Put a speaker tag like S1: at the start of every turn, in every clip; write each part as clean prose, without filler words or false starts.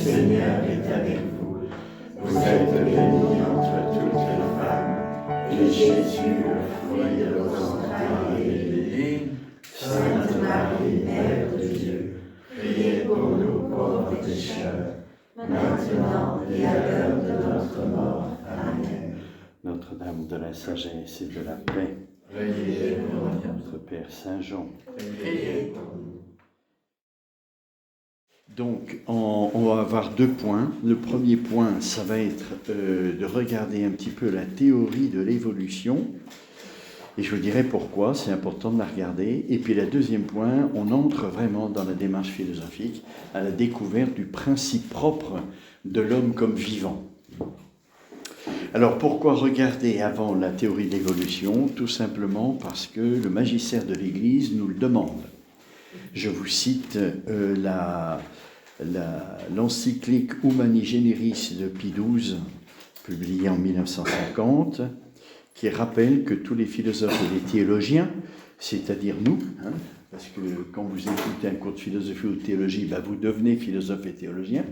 S1: Seigneur est avec vous. Vous êtes bénie entre toutes les femmes, et Jésus, le fruit de vos entrailles, est béni. Sainte Marie, Mère de Dieu, priez pour nous pauvres pécheurs, maintenant et à l'heure de notre mort. Amen.
S2: Notre-Dame de la sagesse et de la paix,
S1: Priez pour nous.
S2: notre Père Saint Jean.
S1: Priez pour nous.
S2: Donc, on va avoir 2 points. Le premier point, ça va être de regarder un petit peu la théorie de l'évolution. Et je vous dirai pourquoi, c'est important de la regarder. Et puis, le deuxième point, on entre vraiment dans la démarche philosophique à la découverte du principe propre de l'homme comme vivant. Alors, pourquoi regarder avant la théorie de l'évolution? Tout simplement parce que le magistère de l'Église nous le demande. Je vous cite l'encyclique Humani Generis de Pie XII, publiée en 1950, qui rappelle que tous les philosophes et les théologiens, c'est-à-dire nous, parce que quand vous écoutez un cours de philosophie ou de théologie, vous devenez philosophe et théologien,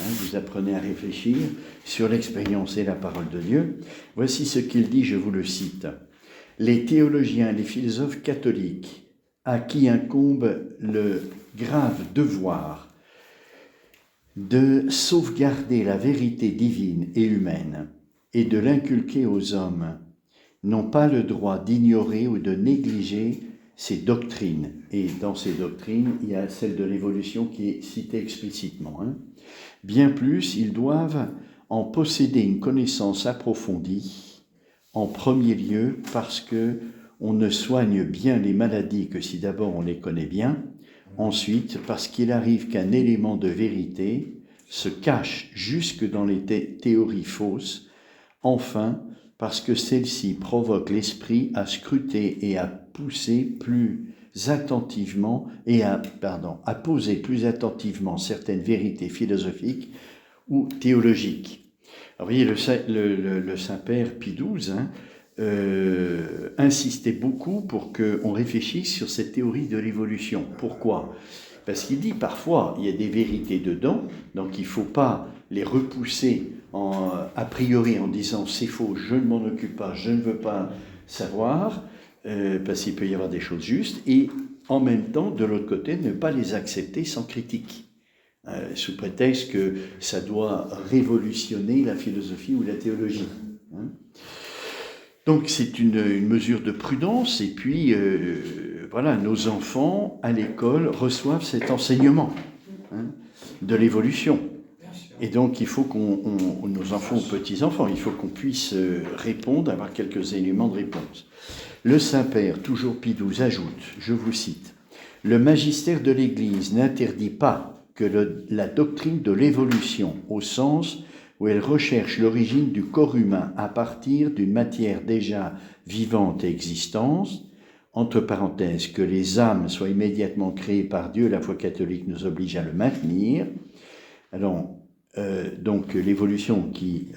S2: vous apprenez à réfléchir sur l'expérience et la parole de Dieu. Voici ce qu'il dit, je vous le cite. « Les théologiens et les philosophes catholiques, à qui incombe le grave devoir de sauvegarder la vérité divine et humaine et de l'inculquer aux hommes, n'ont pas le droit d'ignorer ou de négliger ces doctrines. » Et dans ces doctrines, il y a celle de l'évolution qui est citée explicitement. Bien plus, ils doivent en posséder une connaissance approfondie, en premier lieu parce que on ne soigne bien les maladies que si d'abord on les connaît bien, ensuite parce qu'il arrive qu'un élément de vérité se cache jusque dans les théories fausses, enfin parce que celle-ci provoque l'esprit à scruter et à pousser plus attentivement à poser plus attentivement certaines vérités philosophiques ou théologiques. Alors, vous voyez, le Saint-Père Pie XII insistait beaucoup pour qu'on réfléchisse sur cette théorie de l'évolution. Pourquoi ? Parce qu'il dit parfois, il y a des vérités dedans, donc il ne faut pas les repousser a priori en disant c'est faux, je ne m'en occupe pas, je ne veux pas savoir, parce qu'il peut y avoir des choses justes, et en même temps, de l'autre côté, ne pas les accepter sans critique, sous prétexte que ça doit révolutionner la philosophie ou la théologie. Donc c'est une mesure de prudence, et puis voilà, nos enfants à l'école reçoivent cet enseignement de l'évolution. Et donc il faut nos enfants ou petits-enfants, il faut qu'on puisse répondre, avoir quelques éléments de réponse. Le Saint-Père, toujours Pie XII, ajoute, je vous cite, « Le magistère de l'Église n'interdit pas que la doctrine de l'évolution, au sens où elle recherche l'origine du corps humain à partir d'une matière déjà vivante et existante, entre parenthèses, que les âmes soient immédiatement créées par Dieu, la foi catholique nous oblige à le maintenir. » Alors, donc l'évolution qui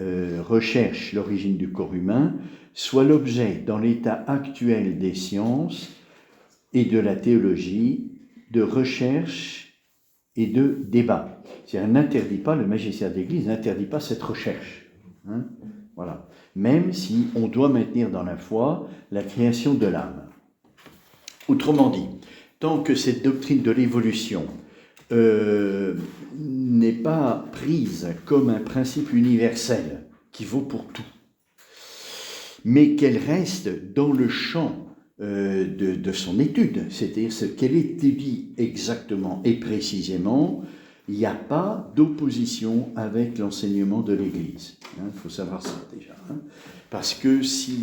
S2: recherche l'origine du corps humain soit l'objet, dans l'état actuel des sciences et de la théologie, de recherche et de débat. C'est-à-dire, n'interdit pas, le magistère de l'Église n'interdit pas cette recherche. Voilà. Même si on doit maintenir dans la foi la création de l'âme. Autrement dit, tant que cette doctrine de l'évolution n'est pas prise comme un principe universel qui vaut pour tout, mais qu'elle reste dans le champ de son étude, c'est-à-dire ce qu'elle étudie exactement et précisément, il n'y a pas d'opposition avec l'enseignement de l'Église. Il faut savoir ça déjà. Parce que si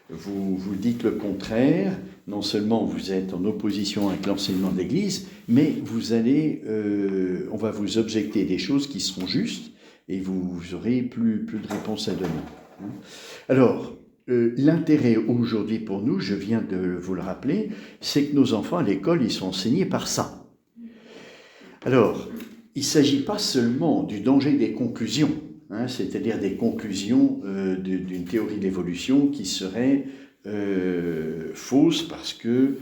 S2: vous dites le contraire, non seulement vous êtes en opposition avec l'enseignement de l'Église, mais on va vous objecter des choses qui seront justes et vous aurez plus de réponses à donner. Alors, l'intérêt aujourd'hui pour nous, je viens de vous le rappeler, c'est que nos enfants à l'école, ils sont enseignés par ça. Alors, il ne s'agit pas seulement du danger des conclusions, c'est-à-dire des conclusions d'une théorie de l'évolution qui serait fausse parce que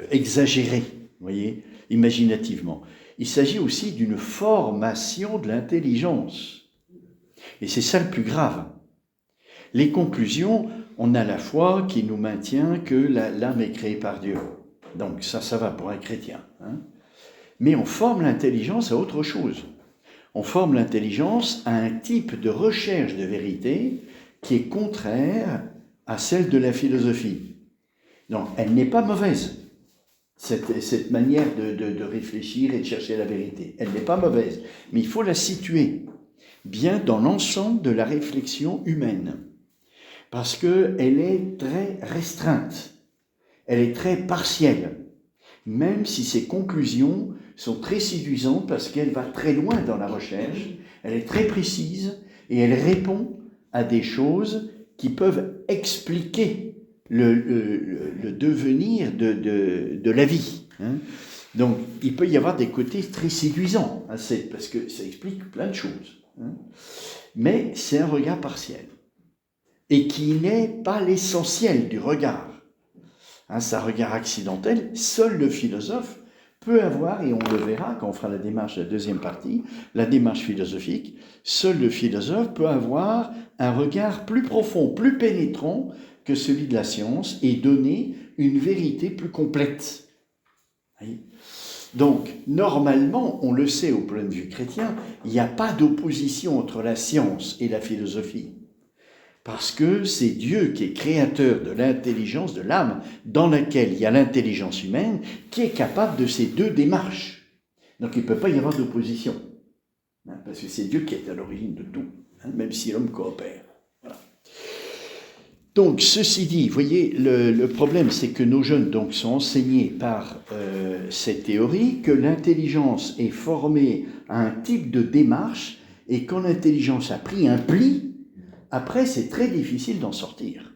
S2: exagérée, vous voyez, imaginativement. il s'agit aussi d'une formation de l'intelligence. Et c'est ça le plus grave. Les conclusions, on a la foi qui nous maintient que l'âme est créée par Dieu. Donc ça va pour un chrétien. Hein. Mais on forme l'intelligence à autre chose. On forme l'intelligence à un type de recherche de vérité qui est contraire à celle de la philosophie. Non, elle n'est pas mauvaise, cette manière de réfléchir et de chercher la vérité. Elle n'est pas mauvaise, mais il faut la situer bien dans l'ensemble de la réflexion humaine, parce qu'elle est très restreinte, elle est très partielle, même si ses conclusions sont très séduisantes parce qu'elle va très loin dans la recherche, elle est très précise et elle répond à des choses qui peuvent expliquer le devenir de la vie. Hein. Donc, il peut y avoir des côtés très séduisants, hein, parce que ça explique plein de choses. Hein. Mais c'est un regard partiel, et qui n'est pas l'essentiel du regard. Hein, c'est un regard accidentel. Seul le philosophe peut avoir, et on le verra quand on fera la démarche de la deuxième partie, la démarche philosophique, seul le philosophe peut avoir un regard plus profond, plus pénétrant que celui de la science et donner une vérité plus complète. Oui. Donc, normalement, on le sait au point de vue chrétien, il n'y a pas d'opposition entre la science et la philosophie. Parce que c'est Dieu qui est créateur de l'intelligence, de l'âme, dans laquelle il y a l'intelligence humaine, qui est capable de ces deux démarches. Donc il ne peut pas y avoir d'opposition. Hein, parce que c'est Dieu qui est à l'origine de tout, hein, même si l'homme coopère. Voilà. Donc, ceci dit, vous voyez, le problème, c'est que nos jeunes donc, sont enseignés par cette théorie que l'intelligence est formée à un type de démarche, et quand l'intelligence a pris un pli, après, c'est très difficile d'en sortir.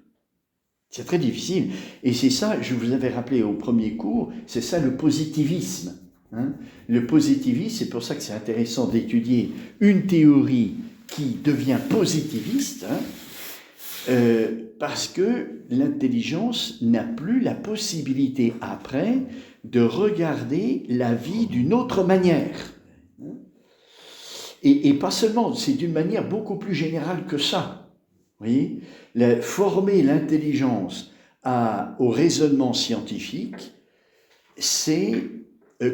S2: C'est très difficile. Et c'est ça, je vous avais rappelé au premier cours, c'est ça le positivisme. Hein. Le positivisme, c'est pour ça que c'est intéressant d'étudier une théorie qui devient positiviste, hein, parce que l'intelligence n'a plus la possibilité après de regarder la vie d'une autre manière. Et pas seulement, c'est d'une manière beaucoup plus générale que ça. Vous voyez, former l'intelligence au raisonnement scientifique, c'est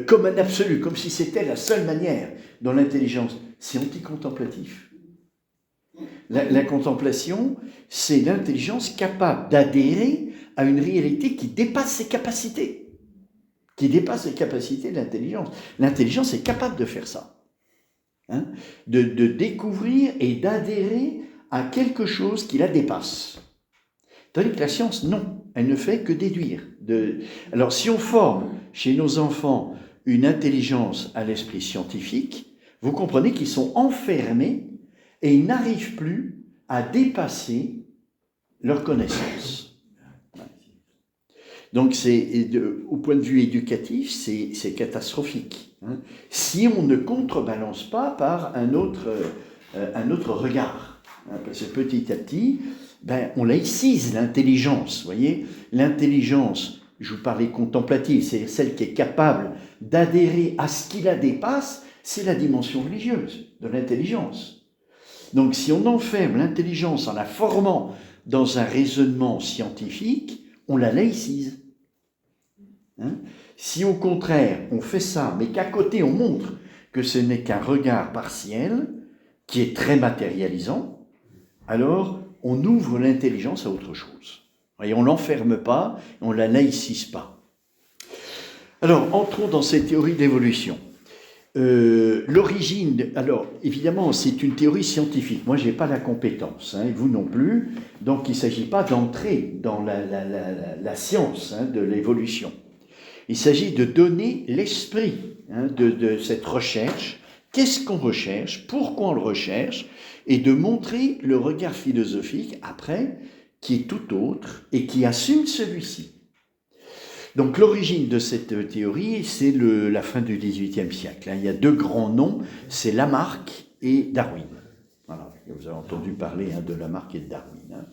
S2: comme un absolu, comme si c'était la seule manière dont l'intelligence, c'est anticontemplatif. La contemplation, c'est l'intelligence capable d'adhérer à une réalité qui dépasse ses capacités, qui dépasse les capacités de l'intelligence. L'intelligence est capable de faire ça, hein, de découvrir et d'adhérer à quelque chose qui la dépasse. Tandis que la science, non, elle ne fait que déduire. Alors, si on forme chez nos enfants une intelligence à l'esprit scientifique, vous comprenez qu'ils sont enfermés et ils n'arrivent plus à dépasser leur connaissance. Donc, au point de vue éducatif, c'est catastrophique. Hein, si on ne contrebalance pas par un autre regard. Parce que petit à petit, on laïcise l'intelligence, voyez. L'intelligence, je vous parlais contemplative, c'est celle qui est capable d'adhérer à ce qui la dépasse, c'est la dimension religieuse de l'intelligence. Donc si on enferme l'intelligence en la formant dans un raisonnement scientifique, on la laïcise. Hein? Si au contraire on fait ça, mais qu'à côté on montre que ce n'est qu'un regard partiel, qui est très matérialisant, alors on ouvre l'intelligence à autre chose. Et on ne l'enferme pas, on ne la laïcise pas. Alors, entrons dans cette théorie de l'évolution. L'origine, alors évidemment, c'est une théorie scientifique. Moi, je n'ai pas la compétence, hein, et vous non plus. Donc, il ne s'agit pas d'entrer dans la science, hein, de l'évolution. Il s'agit de donner l'esprit, hein, de cette recherche. Qu'est-ce qu'on recherche? Pourquoi on le recherche? Et de montrer le regard philosophique, après, qui est tout autre et qui assume celui-ci. Donc l'origine de cette théorie, c'est la fin du XVIIIe siècle. Il y a deux grands noms, c'est Lamarck et Darwin. Voilà, vous avez entendu parler, hein, de Lamarck et de Darwin. Hein.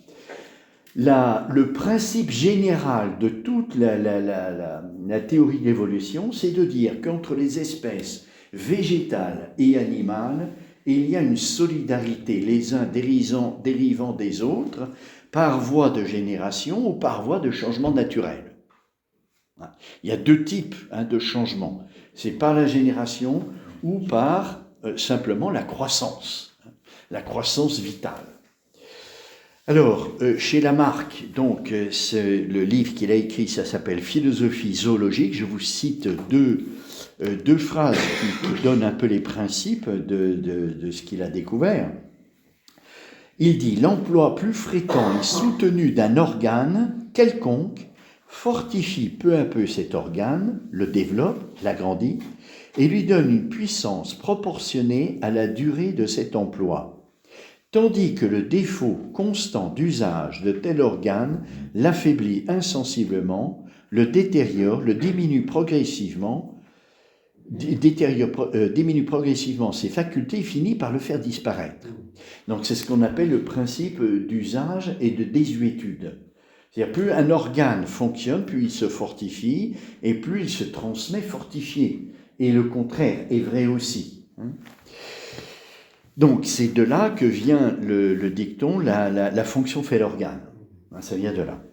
S2: Le principe général de toute la théorie de l'évolution, c'est de dire qu'entre les espèces végétale et animale, et il y a une solidarité, les uns dérivant des autres, par voie de génération ou par voie de changement naturel. Il y a deux types de changements. C'est par la génération ou par simplement la croissance vitale. Alors, chez Lamarck, donc, le livre qu'il a écrit, ça s'appelle Philosophie zoologique. Je vous cite deux phrases qui donnent un peu les principes de ce qu'il a découvert. Il dit « L'emploi plus fréquent et soutenu d'un organe quelconque fortifie peu à peu cet organe, le développe, l'agrandit, et lui donne une puissance proportionnée à la durée de cet emploi. Tandis que le défaut constant d'usage de tel organe l'affaiblit insensiblement, le détériore, le diminue progressivement ses facultés et finit par le faire disparaître. » Donc c'est ce qu'on appelle le principe d'usage et de désuétude. C'est-à-dire plus un organe fonctionne, plus il se fortifie et plus il se transmet fortifié. Et le contraire est vrai aussi. Donc c'est de là que vient le dicton, la fonction fait l'organe. Ça vient de là.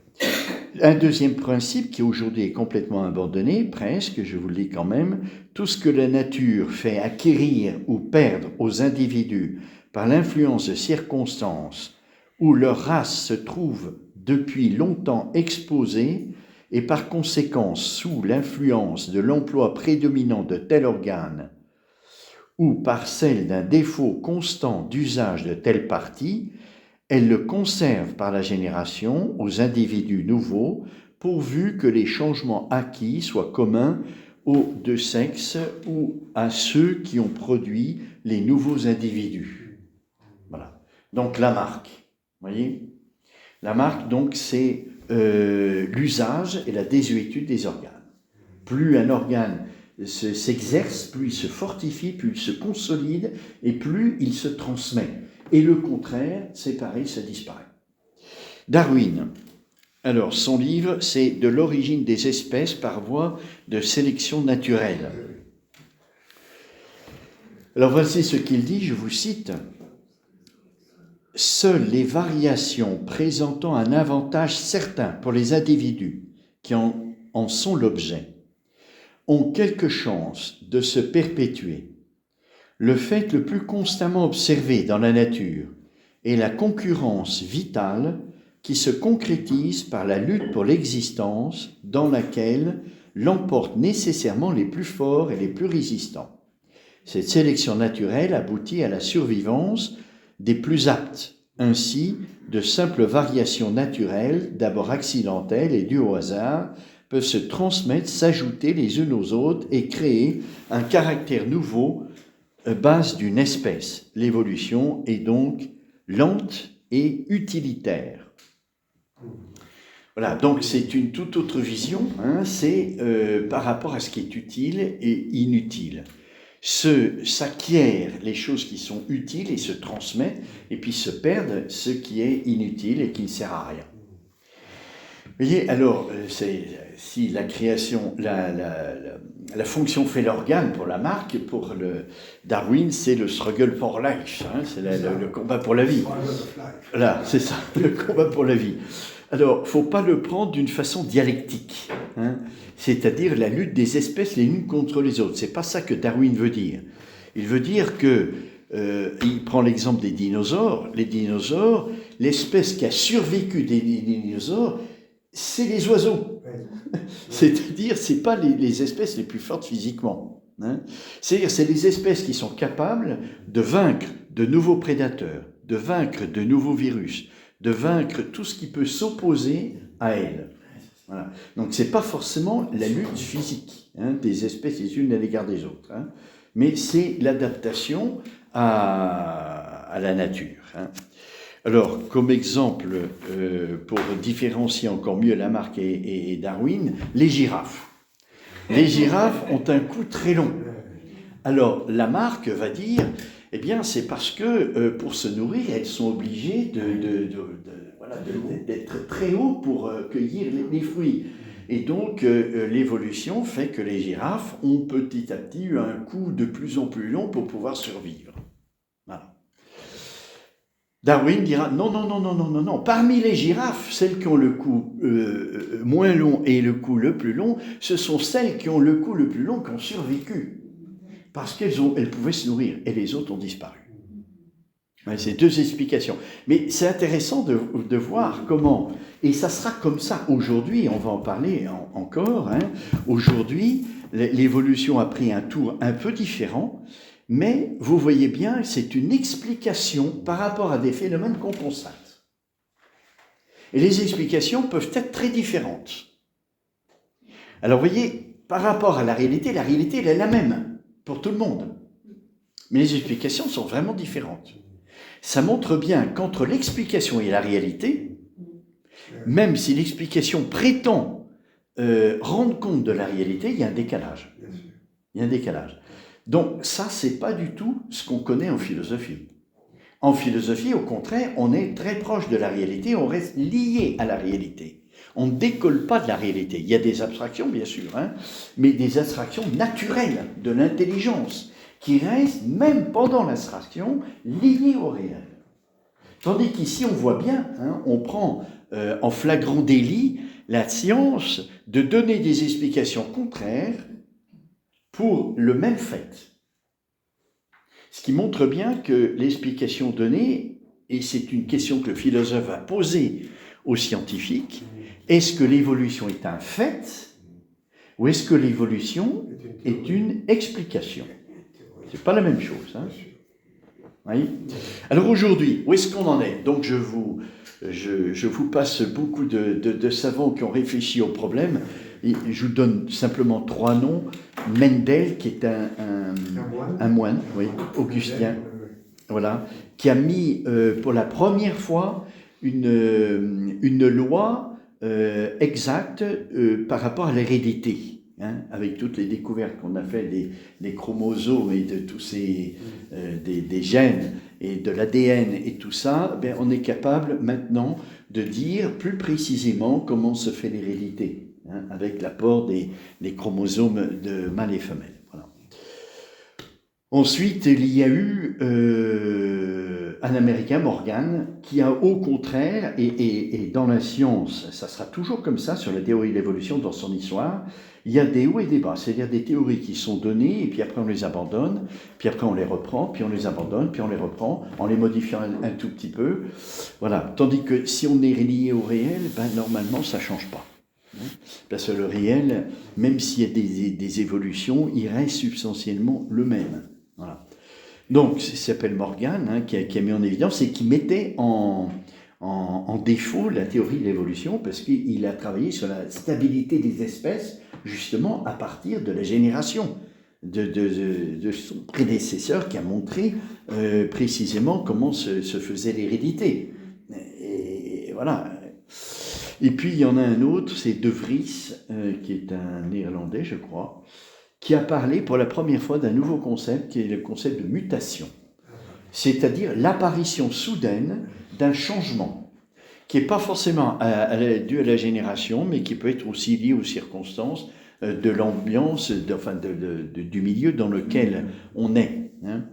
S2: Un deuxième principe qui aujourd'hui est complètement abandonné, presque, je vous le dis quand même, tout ce que la nature fait acquérir ou perdre aux individus par l'influence de circonstances où leur race se trouve depuis longtemps exposée et par conséquent sous l'influence de l'emploi prédominant de tel organe ou par celle d'un défaut constant d'usage de telle partie, elle le conserve par la génération aux individus nouveaux, pourvu que les changements acquis soient communs aux deux sexes ou à ceux qui ont produit les nouveaux individus. Voilà. Donc Lamarck, vous voyez ? Lamarck, donc, c'est l'usage et la désuétude des organes. Plus un organe s'exerce, plus il se fortifie, plus il se consolide et plus il se transmet. Et le contraire, c'est pareil, ça disparaît. Darwin, alors son livre, c'est « De l'origine des espèces par voie de sélection naturelle ». Alors voici ce qu'il dit, je vous cite. « Seules les variations présentant un avantage certain pour les individus qui en sont l'objet ont quelque chance de se perpétuer. Le fait le plus constamment observé dans la nature est la concurrence vitale qui se concrétise par la lutte pour l'existence dans laquelle l'emportent nécessairement les plus forts et les plus résistants. Cette sélection naturelle aboutit à la survivance des plus aptes. Ainsi, de simples variations naturelles, d'abord accidentelles et dues au hasard, peuvent se transmettre, s'ajouter les unes aux autres et créer un caractère nouveau, base d'une espèce. L'évolution est donc lente et utilitaire. » Voilà, donc c'est une toute autre vision, c'est par rapport à ce qui est utile et inutile. S'acquièrent les choses qui sont utiles et se transmettent, et puis se perdent ce qui est inutile et qui ne sert à rien. Vous voyez, alors, si la création, la fonction fait l'organe pour Lamarck, pour Darwin, c'est le struggle for life, c'est le combat pour la vie. Voilà, c'est ça, le combat pour la vie. Alors, il ne faut pas le prendre d'une façon dialectique, c'est-à-dire la lutte des espèces les unes contre les autres. Ce n'est pas ça que Darwin veut dire. Il veut dire que, il prend l'exemple des dinosaures. Les dinosaures, l'espèce qui a survécu des dinosaures, c'est les oiseaux. C'est-à-dire, ce n'est pas les espèces les plus fortes physiquement. C'est-à-dire, c'est les espèces qui sont capables de vaincre de nouveaux prédateurs, de vaincre de nouveaux virus, de vaincre tout ce qui peut s'opposer à elles. Voilà. Donc, ce n'est pas forcément la lutte physique des espèces les unes à l'égard des autres, mais c'est l'adaptation à la nature. Alors, comme exemple, pour différencier encore mieux Lamarck et Darwin, les girafes. Les girafes ont un cou très long. Alors, Lamarck va dire, eh bien, c'est parce que pour se nourrir, elles sont obligées d'être très haut pour cueillir les fruits. Et donc, l'évolution fait que les girafes ont petit à petit eu un cou de plus en plus long pour pouvoir survivre. Voilà. Darwin dira non, non, non, non, non, non, non. Parmi les girafes, celles qui ont le cou moins long et le cou le plus long, ce sont celles qui ont le cou le plus long qui ont survécu. Parce qu'elles pouvaient se nourrir et les autres ont disparu. Ouais, c'est deux explications. Mais c'est intéressant de voir comment, et ça sera comme ça aujourd'hui, on va en parler encore, hein. Aujourd'hui, l'évolution a pris un tour un peu différent, mais vous voyez bien, c'est une explication par rapport à des phénomènes qu'on constate. Et les explications peuvent être très différentes. Alors vous voyez, par rapport à la réalité, elle est la même pour tout le monde. Mais les explications sont vraiment différentes. Ça montre bien qu'entre l'explication et la réalité, même si l'explication prétend rendre compte de la réalité, il y a un décalage. Il y a un décalage. Donc ça, c'est pas du tout ce qu'on connaît en philosophie. En philosophie, au contraire, on est très proche de la réalité, on reste lié à la réalité. On ne décolle pas de la réalité. Il y a des abstractions, bien sûr, hein, mais des abstractions naturelles de l'intelligence, qui restent, même pendant l'abstraction, liées au réel. Tandis qu'ici, on voit bien, hein, on prend en flagrant délit la science de donner des explications contraires pour le même fait. Ce qui montre bien que l'explication donnée, et c'est une question que le philosophe a posée aux scientifiques, est-ce que l'évolution est un fait ou est-ce que l'évolution est une explication? C'est pas la même chose. Hein. Oui. Alors aujourd'hui, où est-ce qu'on en est? Donc je vous passe beaucoup de savants qui ont réfléchi au problème. Et je vous donne simplement 3 noms. Mendel, qui est un moine, oui, augustin, voilà, qui a mis pour la première fois une loi exacte par rapport à l'hérédité. Hein, avec toutes les découvertes qu'on a fait des chromosomes et de tous ces des gènes et de l'ADN et tout ça, ben on est capable maintenant de dire plus précisément comment se fait l'hérédité, hein, avec l'apport des chromosomes de mâles et femelles. Voilà. Ensuite, il y a eu un Américain, Morgan, qui a au contraire, et dans la science, ça sera toujours comme ça, sur la théorie de l'évolution dans son histoire, il y a des hauts et des bas, c'est-à-dire des théories qui sont données, et puis après on les abandonne, puis après on les reprend, puis on les abandonne, puis on les reprend, en les modifiant un tout petit peu. Voilà. Tandis que si on est lié au réel, ben, normalement ça ne change pas. Parce que le réel, même s'il y a des évolutions, il reste substantiellement le même. Voilà. Donc, ça s'appelle Morgan, hein, qui a mis en évidence et qui mettait en défaut la théorie de l'évolution parce qu'il a travaillé sur la stabilité des espèces, justement à partir de la génération de son prédécesseur qui a montré précisément comment se faisait l'hérédité. Et voilà. Et puis, il y en a un autre, c'est De Vries, qui est un Néerlandais, je crois, qui a parlé pour la première fois d'un nouveau concept, qui est le concept de mutation. C'est-à-dire l'apparition soudaine d'un changement, qui n'est pas forcément dû à la génération, mais qui peut être aussi lié aux circonstances de l'ambiance, du milieu dans lequel on est. Hein.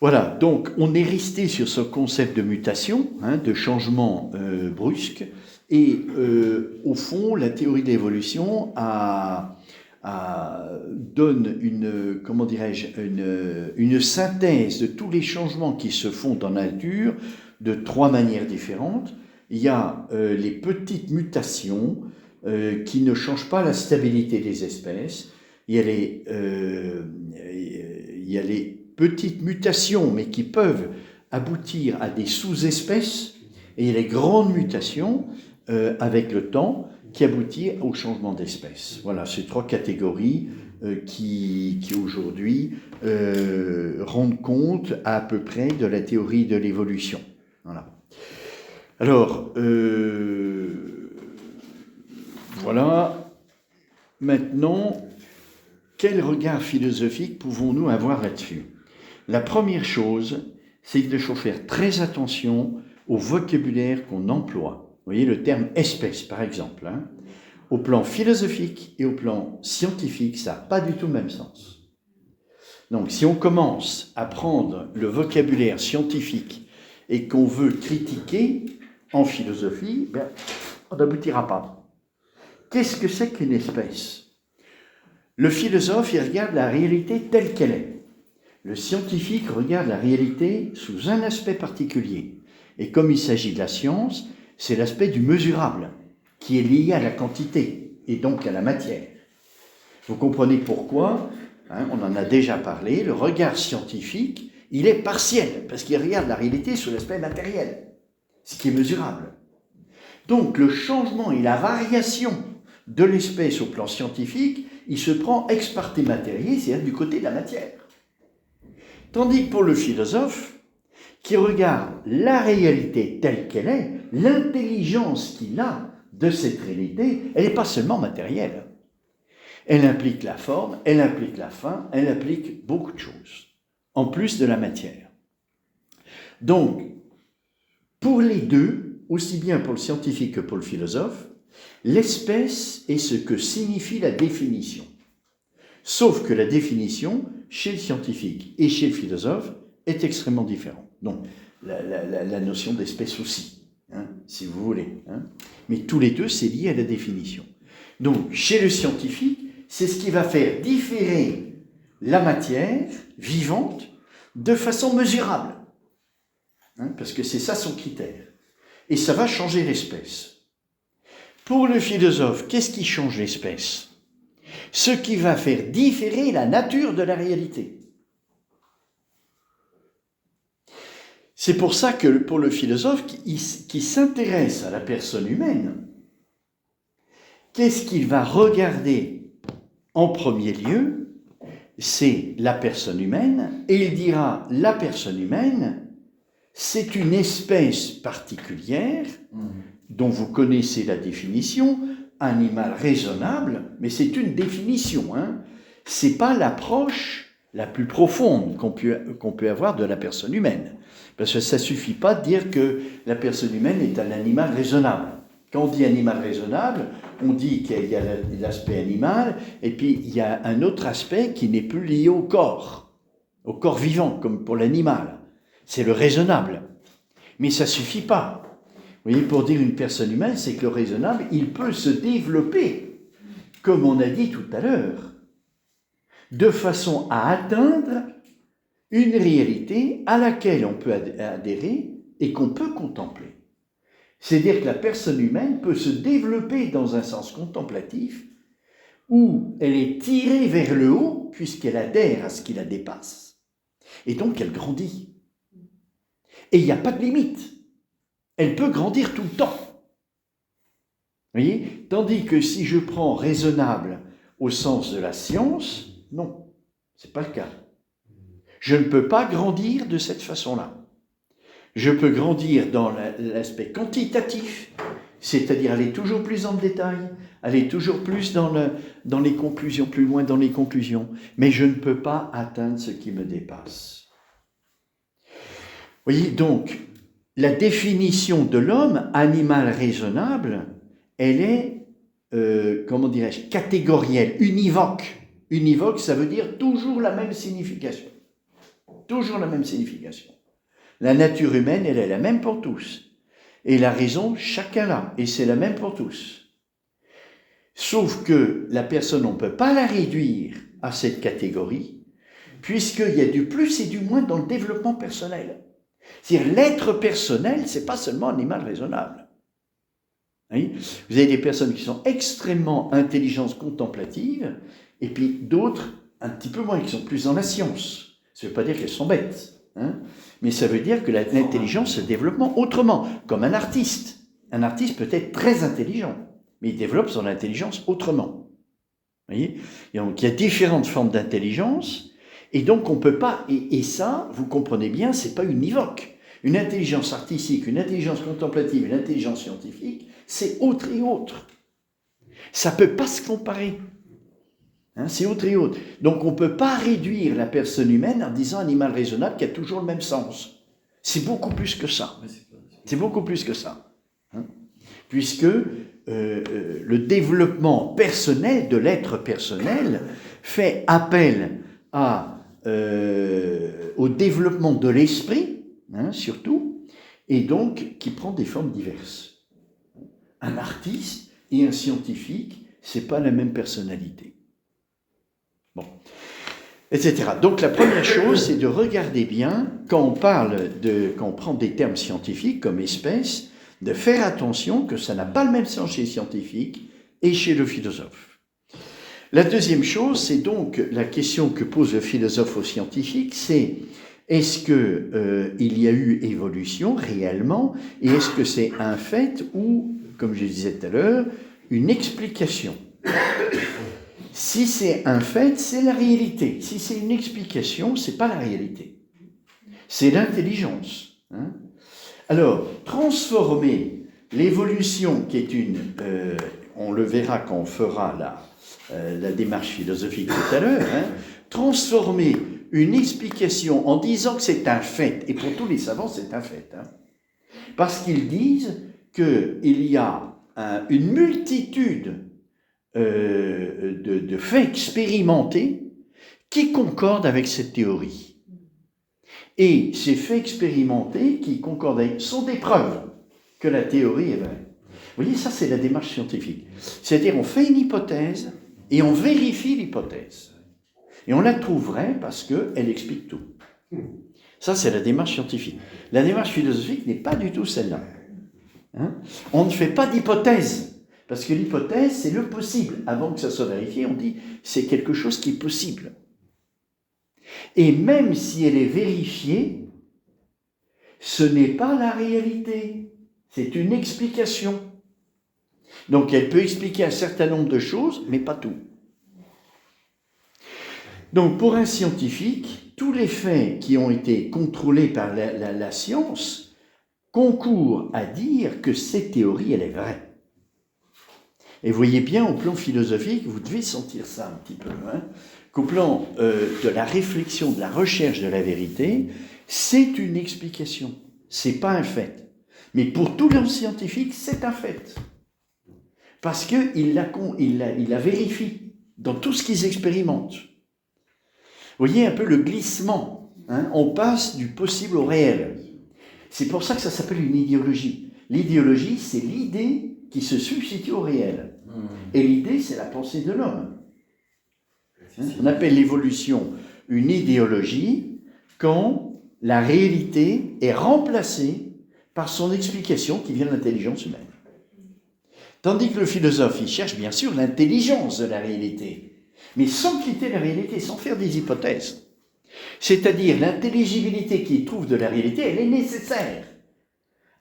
S2: Voilà, donc on est resté sur ce concept de mutation, hein, de changement brusque, et au fond, la théorie de l'évolution donne une synthèse de tous les changements qui se font dans la nature de 3 manières différentes. Il y a les petites mutations qui ne changent pas la stabilité des espèces. Il y a les petites mutations, mais qui peuvent aboutir à des sous-espèces. Et il y a les grandes mutations avec le temps, qui aboutit au changement d'espèce. Voilà, ces 3 catégories qui aujourd'hui rendent compte à peu près de la théorie de l'évolution. Voilà. Alors, voilà. Maintenant, quel regard philosophique pouvons-nous avoir là-dessus? La première chose, c'est de faire très attention au vocabulaire qu'on emploie. Vous voyez le terme espèce, par exemple. Hein. Au plan philosophique et au plan scientifique, ça n'a pas du tout le même sens. Donc, si on commence à prendre le vocabulaire scientifique et qu'on veut critiquer en philosophie, on n'aboutira pas. Qu'est-ce que c'est qu'une espèce ? Le philosophe, il regarde la réalité telle qu'elle est. Le scientifique regarde la réalité sous un aspect particulier. Et comme il s'agit de la science, c'est l'aspect du mesurable, qui est lié à la quantité, et donc à la matière. Vous comprenez pourquoi, on en a déjà parlé, le regard scientifique, il est partiel, parce qu'il regarde la réalité sous l'aspect matériel, ce qui est mesurable. Donc le changement et la variation de l'espèce au plan scientifique, il se prend ex parte materie, c'est-à-dire du côté de la matière. Tandis que pour le philosophe, qui regarde la réalité telle qu'elle est, l'intelligence qu'il a de cette réalité, elle n'est pas seulement matérielle. Elle implique la forme, elle implique la fin, elle implique beaucoup de choses, en plus de la matière. Donc, pour les deux, aussi bien pour le scientifique que pour le philosophe, l'espèce est ce que signifie la définition. Sauf que la définition, chez le scientifique et chez le philosophe, est extrêmement différente. Donc, la notion d'espèce aussi, si vous voulez. Mais tous les deux, c'est lié à la définition. Donc, chez le scientifique, c'est ce qui va faire différer la matière vivante de façon mesurable. Parce que c'est ça son critère. Et ça va changer l'espèce. Pour le philosophe, qu'est-ce qui change l'espèce ? Ce qui va faire différer la nature de la réalité. C'est pour ça que pour le philosophe qui s'intéresse à la personne humaine, qu'est-ce qu'il va regarder en premier lieu ? C'est la personne humaine, et il dira la personne humaine, c'est une espèce particulière dont vous connaissez la définition, animal raisonnable, mais c'est une définition, c'est pas l'approche la plus profonde qu'on peut avoir de la personne humaine. Parce que ça ne suffit pas de dire que la personne humaine est un animal raisonnable. Quand on dit animal raisonnable, on dit qu'il y a l'aspect animal, et puis il y a un autre aspect qui n'est plus lié au corps vivant, comme pour l'animal. C'est le raisonnable. Mais ça ne suffit pas. Vous voyez, pour dire une personne humaine, c'est que le raisonnable, il peut se développer, comme on a dit tout à l'heure, de façon à atteindre une réalité à laquelle on peut adhérer et qu'on peut contempler. C'est-à-dire que la personne humaine peut se développer dans un sens contemplatif où elle est tirée vers le haut puisqu'elle adhère à ce qui la dépasse. Et donc elle grandit. Et il n'y a pas de limite. Elle peut grandir tout le temps. Vous voyez ? Tandis que si je prends raisonnable au sens de la science, non, ce n'est pas le cas. Je ne peux pas grandir de cette façon-là. Je peux grandir dans l'aspect quantitatif, c'est-à-dire aller toujours plus dans le détail, aller toujours plus dans les conclusions, plus loin dans les conclusions, mais je ne peux pas atteindre ce qui me dépasse. Vous voyez, donc, la définition de l'homme, animal raisonnable, elle est, catégorielle, univoque. Univoque, ça veut dire toujours la même signification. Toujours la même signification. La nature humaine, elle est la même pour tous. Et la raison, chacun l'a. Et c'est la même pour tous. Sauf que la personne, on ne peut pas la réduire à cette catégorie, puisqu'il y a du plus et du moins dans le développement personnel. C'est-à-dire, l'être personnel, ce n'est pas seulement un animal raisonnable. Oui, vous avez des personnes qui sont extrêmement intelligentes, contemplatives, et puis d'autres, un petit peu moins, qui sont plus dans la science. Ça ne veut pas dire qu'elles sont bêtes, mais ça veut dire que l'intelligence se développe autrement, comme un artiste. Un artiste peut être très intelligent, mais il développe son intelligence autrement. Vous voyez ? Et donc, il y a différentes formes d'intelligence, et donc on ne peut pas, et ça, vous comprenez bien, ce n'est pas univoque. Une intelligence artistique, une intelligence contemplative, une intelligence scientifique, c'est autre et autre. Ça ne peut pas se comparer. C'est autre et autre. Donc on ne peut pas réduire la personne humaine en disant animal raisonnable qui a toujours le même sens. C'est beaucoup plus que ça. C'est beaucoup plus que ça. Puisque le développement personnel de l'être personnel fait appel au développement de l'esprit, surtout, et donc qui prend des formes diverses. Un artiste et un scientifique, c'est pas la même personnalité. Bon, etc. Donc la première chose, c'est de regarder bien, quand on prend des termes scientifiques comme espèce, de faire attention que ça n'a pas le même sens chez les scientifiques et chez le philosophe. La deuxième chose, c'est donc la question que pose le philosophe au scientifique, c'est est-ce qu'il y a eu évolution réellement, et est-ce que c'est un fait ou, comme je disais tout à l'heure, une explication? Si c'est un fait, c'est la réalité. Si c'est une explication, c'est pas la réalité. C'est l'intelligence. Alors, transformer l'évolution, qui est on le verra quand on fera la démarche philosophique tout à l'heure, transformer une explication en disant que c'est un fait, et pour tous les savants c'est un fait, parce qu'ils disent qu'il y a une multitude de faits expérimentés qui concordent avec cette théorie. Et ces faits expérimentés qui concordent avec sont des preuves que la théorie est vraie. Vous voyez, ça c'est la démarche scientifique. C'est-à-dire on fait une hypothèse et on vérifie l'hypothèse. Et on la trouve vraie parce qu'elle explique tout. Ça c'est la démarche scientifique. La démarche philosophique n'est pas du tout celle-là. On ne fait pas d'hypothèse. Parce que l'hypothèse, c'est le possible. Avant que ça soit vérifié, on dit c'est quelque chose qui est possible. Et même si elle est vérifiée, ce n'est pas la réalité. C'est une explication. Donc elle peut expliquer un certain nombre de choses, mais pas tout. Donc pour un scientifique, tous les faits qui ont été contrôlés par la science concourent à dire que cette théorie, elle est vraie. Et vous voyez bien, au plan philosophique, vous devez sentir ça un petit peu, qu'au plan de la réflexion, de la recherche de la vérité, c'est une explication, c'est pas un fait. Mais pour tous les scientifiques, c'est un fait. Parce qu'il la vérifie dans tout ce qu'ils expérimentent. Vous voyez un peu le glissement, on passe du possible au réel. C'est pour ça que ça s'appelle une idéologie. L'idéologie, c'est l'idée qui se substitue au réel. Et l'idée, c'est la pensée de l'homme. On appelle l'évolution une idéologie quand la réalité est remplacée par son explication qui vient de l'intelligence humaine. Tandis que le philosophe, il cherche bien sûr l'intelligence de la réalité, mais sans quitter la réalité, sans faire des hypothèses. C'est-à-dire l'intelligibilité qu'il trouve de la réalité, elle est nécessaire.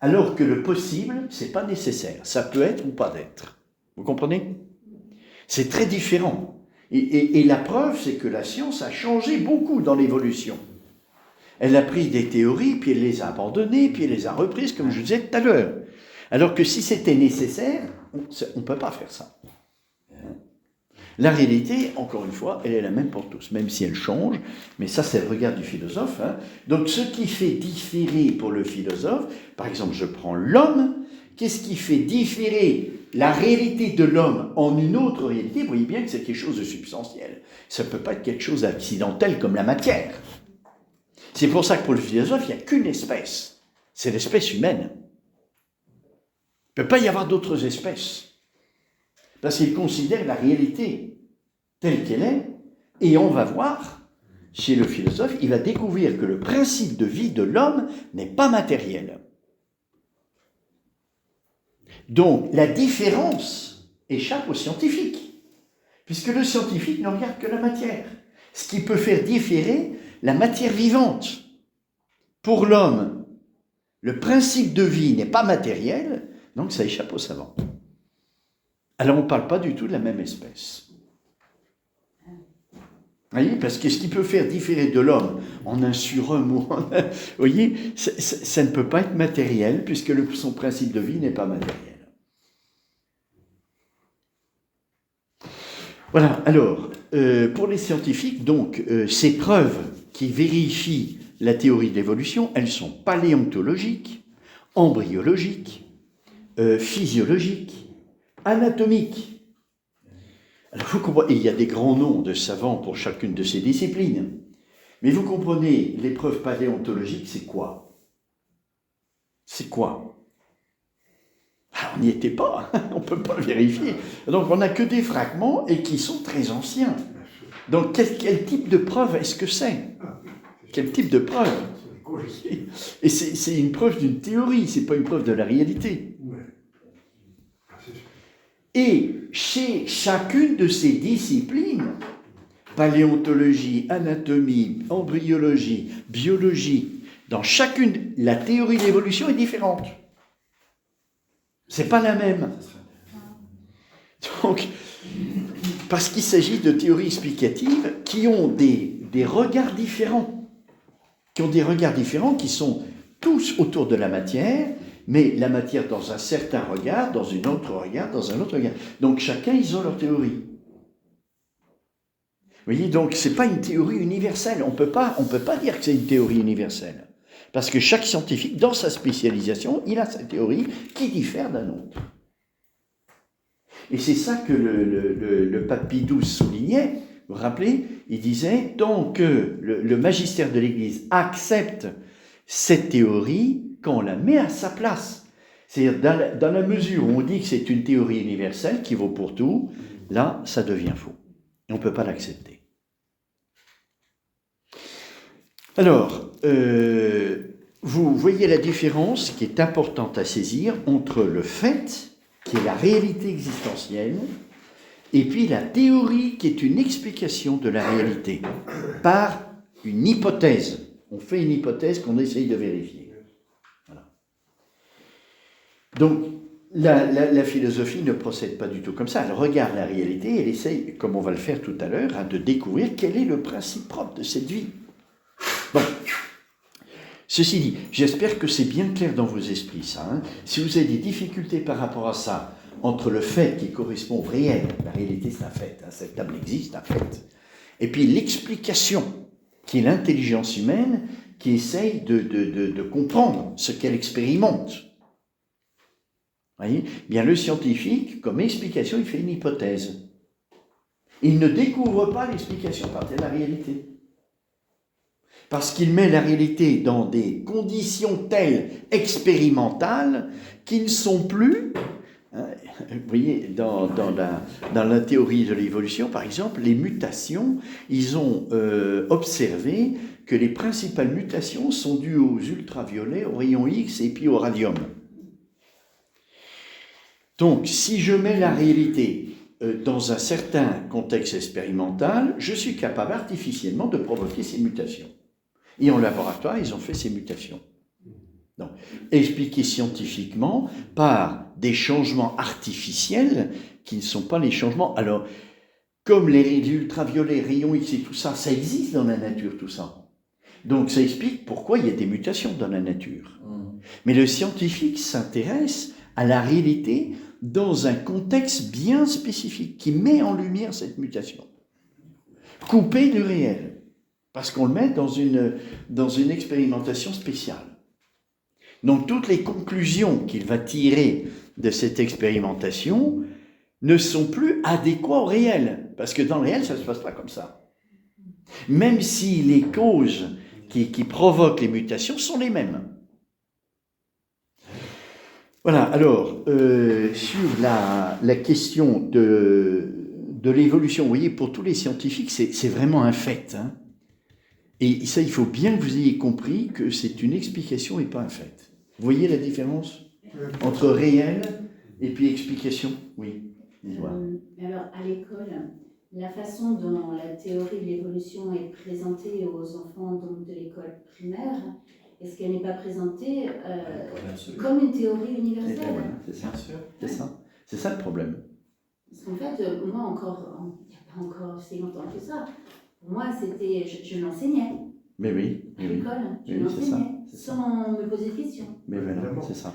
S2: Alors que le possible, c'est pas nécessaire. Ça peut être ou pas d'être. Vous comprenez? C'est très différent. Et la preuve, c'est que la science a changé beaucoup dans l'évolution. Elle a pris des théories, puis elle les a abandonnées, puis elle les a reprises, comme je disais tout à l'heure. Alors que si c'était nécessaire, on ne peut pas faire ça. La réalité, encore une fois, elle est la même pour tous, même si elle change, mais ça c'est le regard du philosophe. Donc ce qui fait différer pour le philosophe, par exemple je prends l'homme, qu'est-ce qui fait différer la réalité de l'homme en une autre réalité? Vous voyez bien que c'est quelque chose de substantiel. Ça ne peut pas être quelque chose d'accidentel comme la matière. C'est pour ça que pour le philosophe, il n'y a qu'une espèce, c'est l'espèce humaine. Il ne peut pas y avoir d'autres espèces. Parce qu'il considère la réalité telle qu'elle est, et on va voir, chez le philosophe, il va découvrir que le principe de vie de l'homme n'est pas matériel. Donc, la différence échappe au scientifique, puisque le scientifique ne regarde que la matière, ce qui peut faire différer la matière vivante. Pour l'homme, le principe de vie n'est pas matériel, donc ça échappe au savant. Alors on ne parle pas du tout de la même espèce. Vous voyez, parce que ce qui peut faire différer de l'homme en un surhomme ou en un... Vous voyez, ça ne peut pas être matériel, puisque son principe de vie n'est pas matériel. Voilà, alors, pour les scientifiques, donc, ces preuves qui vérifient la théorie de l'évolution, elles sont paléontologiques, embryologiques, physiologiques, anatomique. Alors vous comprenez, il y a des grands noms de savants pour chacune de ces disciplines. Mais vous comprenez, l'épreuve paléontologique, c'est quoi? C'est quoi? Ah, on n'y était pas, hein, on ne peut pas le vérifier. Donc on n'a que des fragments et qui sont très anciens. Donc quel type de preuve est-ce que c'est? Quel type de preuve? Et c'est une preuve d'une théorie, c'est pas une preuve de la réalité. Et chez chacune de ces disciplines, paléontologie, anatomie, embryologie, biologie, dans chacune, la théorie de l'évolution est différente. C'est pas la même. Donc, parce qu'il s'agit de théories explicatives qui ont des regards différents. Qui sont tous autour de la matière, mais la matière dans un certain regard, dans un autre regard, dans un autre regard. Donc chacun, ils ont leur théorie. Vous voyez, donc c'est pas une théorie universelle. On peut pas dire que c'est une théorie universelle. Parce que chaque scientifique, dans sa spécialisation, il a sa théorie qui diffère d'un autre. Et c'est ça que le pape Pie XII soulignait. Vous vous rappelez, il disait, tant que le magistère de l'Église accepte cette théorie, quand on la met à sa place, c'est-à-dire dans la mesure où on dit que c'est une théorie universelle qui vaut pour tout, là, ça devient faux. Et on ne peut pas l'accepter. Alors, vous voyez la différence qui est importante à saisir entre le fait, qui est la réalité existentielle, et puis la théorie qui est une explication de la réalité par une hypothèse. On fait une hypothèse qu'on essaye de vérifier. Voilà. Donc, la philosophie ne procède pas du tout comme ça. Elle regarde la réalité et elle essaye, comme on va le faire tout à l'heure, de découvrir quel est le principe propre de cette vie. Bon. Ceci dit, j'espère que c'est bien clair dans vos esprits, ça. Hein. Si vous avez des difficultés par rapport à ça, entre le fait qui correspond au réel, la réalité c'est un fait, hein, cette table existe, un fait, et puis l'explication, qui est l'intelligence humaine, qui essaye de comprendre ce qu'elle expérimente. Voyez, bien le scientifique, comme explication, il fait une hypothèse. Il ne découvre pas l'explication par la réalité. Parce qu'il met la réalité dans des conditions telles expérimentales qui ne sont plus... Vous voyez, dans la théorie de l'évolution, par exemple, les mutations, ils ont observé que les principales mutations sont dues aux ultraviolets, aux rayons X et puis au radium. Donc, si je mets la réalité dans un certain contexte expérimental, je suis capable artificiellement de provoquer ces mutations. Et en laboratoire, ils ont fait ces mutations. Donc, expliqué scientifiquement par des changements artificiels qui ne sont pas les changements. Alors, comme les ultraviolets, rayons X et tout ça, ça existe dans la nature, tout ça. Donc, ça explique pourquoi il y a des mutations dans la nature. Mais le scientifique s'intéresse à la réalité dans un contexte bien spécifique qui met en lumière cette mutation, coupée du réel, parce qu'on le met dans une expérimentation spéciale. Donc toutes les conclusions qu'il va tirer de cette expérimentation ne sont plus adéquates au réel, parce que dans le réel, ça ne se passe pas comme ça. Même si les causes qui provoquent les mutations sont les mêmes. Voilà, alors, sur la question de l'évolution, vous voyez, pour tous les scientifiques, c'est vraiment un fait. Hein. Et ça, il faut bien que vous ayez compris que c'est une explication et pas un fait. Vous voyez la différence entre réel et puis explication? Oui.
S3: Alors, à l'école, la façon dont la théorie de l'évolution est présentée aux enfants donc, de l'école primaire, est-ce qu'elle n'est pas présentée comme une théorie universelle?
S2: Voilà, c'est ça. C'est ça le problème.
S3: Parce qu'en fait, moi, il n'y a pas encore si longtemps que ça. Pour moi, c'était, je l'enseignais.
S2: Mais oui.
S3: À l'école, je
S2: oui,
S3: l'enseignais,
S2: c'est ça.
S3: sans me poser de questions.
S2: Mais voilà, c'est ça.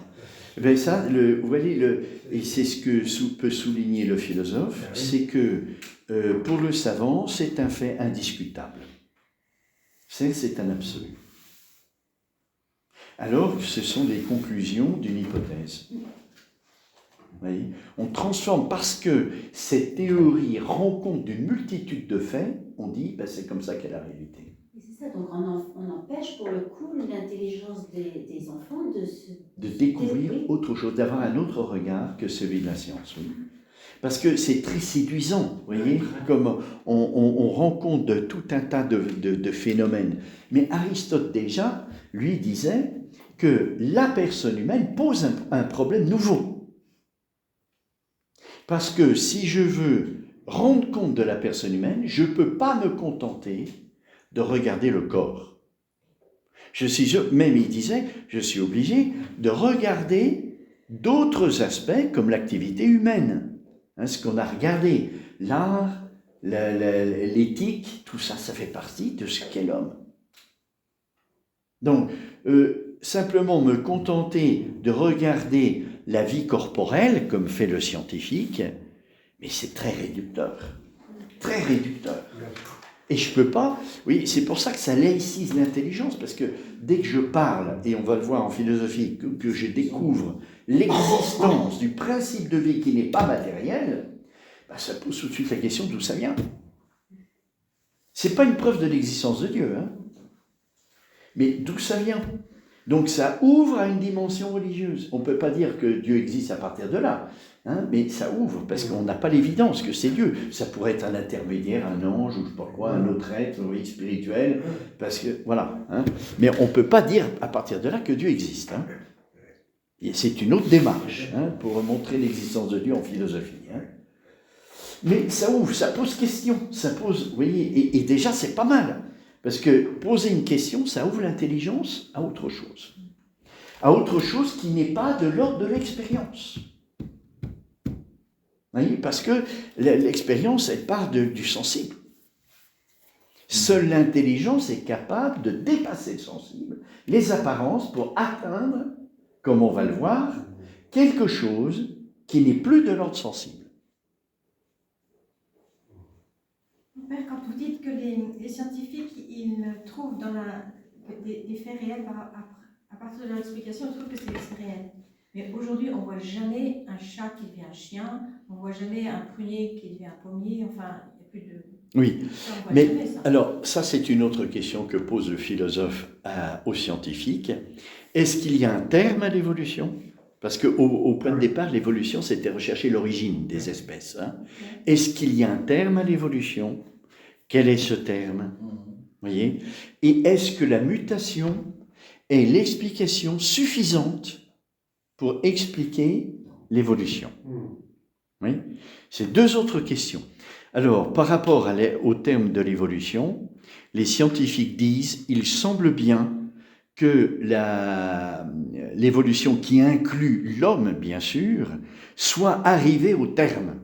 S2: Ben ça, vous voyez, et c'est ce que peut souligner le philosophe, c'est que pour le savant, c'est un fait indiscutable. C'est un absolu. Alors que ce sont des conclusions d'une hypothèse. voyez. On transforme parce que cette théorie rend compte d'une multitude de faits, on dit ben, c'est comme ça qu'est la réalité.
S3: Et c'est ça, donc on empêche pour le coup l'intelligence des enfants
S2: de découvrir autre chose, d'avoir un autre regard que celui de la science. Oui. Parce que c'est très séduisant, vous voyez, comme on rend compte de tout un tas de phénomènes. Mais Aristote déjà, lui, disait que la personne humaine pose un problème nouveau. Parce que si je veux rendre compte de la personne humaine, je ne peux pas me contenter de regarder le corps. Même il disait, je suis obligé de regarder d'autres aspects comme l'activité humaine. Hein, ce qu'on a regardé, l'art, l'éthique, tout ça, ça fait partie de ce qu'est l'homme. Donc, simplement me contenter de regarder la vie corporelle, comme fait le scientifique, mais c'est très réducteur. Très réducteur. Et je ne peux pas, oui, c'est pour ça que ça laïcise l'intelligence, parce que dès que je parle, et on va le voir en philosophie, que je découvre l'existence du principe de vie qui n'est pas matériel, ben ça pose tout de suite la question d'où ça vient. Ce n'est pas une preuve de l'existence de Dieu, hein, mais d'où ça vient. Donc ça ouvre à une dimension religieuse. On ne peut pas dire que Dieu existe à partir de là, hein, mais ça ouvre, parce qu'on n'a pas l'évidence que c'est Dieu. Ça pourrait être un intermédiaire, un ange, ou je ne sais pas quoi, un autre être oui, spirituel, parce que, voilà. Hein, mais on ne peut pas dire à partir de là que Dieu existe. Hein. Et c'est une autre démarche, hein, pour montrer l'existence de Dieu en philosophie. Hein. Mais ça ouvre, ça pose question, ça pose, vous voyez, et déjà c'est pas mal. Parce que poser une question, ça ouvre l'intelligence à autre chose. À autre chose qui n'est pas de l'ordre de l'expérience. Vous voyez, parce que l'expérience, elle part du sensible. Seule l'intelligence est capable de dépasser le sensible, les apparences, pour atteindre, comme on va le voir, quelque chose qui n'est plus de l'ordre sensible.
S4: Père, quand vous dites que les scientifiques, ils trouvent dans des faits réels à partir de leur explication, ils trouvent que c'est réel. Mais aujourd'hui, on ne voit jamais un chat qui devient un chien, on ne voit jamais un prunier qui devient un pommier, enfin, il n'y a plus de...
S2: Oui,
S4: ça,
S2: mais
S4: jamais, ça.
S2: Alors ça c'est une autre question que pose le philosophe aux scientifiques. Est-ce qu'il y a un terme à l'évolution ? Parce qu'au point de départ, l'évolution, c'était rechercher l'origine des espèces. Hein. Est-ce qu'il y a un terme à l'évolution ? Quel est ce terme ? Voyez ? Et est-ce que la mutation est l'explication suffisante pour expliquer l'évolution ? Oui ? C'est deux autres questions. Alors, par rapport au terme de l'évolution, les scientifiques disent, il semble bien que l'évolution qui inclut l'homme, bien sûr, soit arrivée au terme.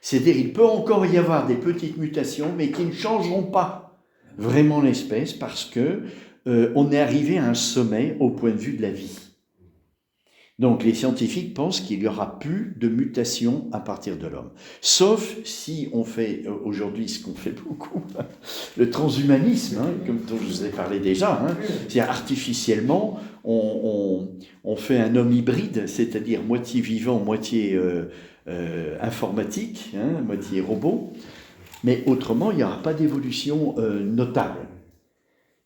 S2: C'est-à-dire qu'il peut encore y avoir des petites mutations, mais qui ne changeront pas vraiment l'espèce, parce que on est arrivé à un sommet au point de vue de la vie. Donc les scientifiques pensent qu'il n'y aura plus de mutation à partir de l'homme. Sauf si on fait aujourd'hui ce qu'on fait beaucoup, le transhumanisme, hein, comme dont je vous ai parlé déjà, hein, c'est-à-dire artificiellement, on fait un homme hybride, c'est-à-dire moitié vivant, moitié informatique, hein, moitié robot, mais autrement il n'y aura pas d'évolution notable.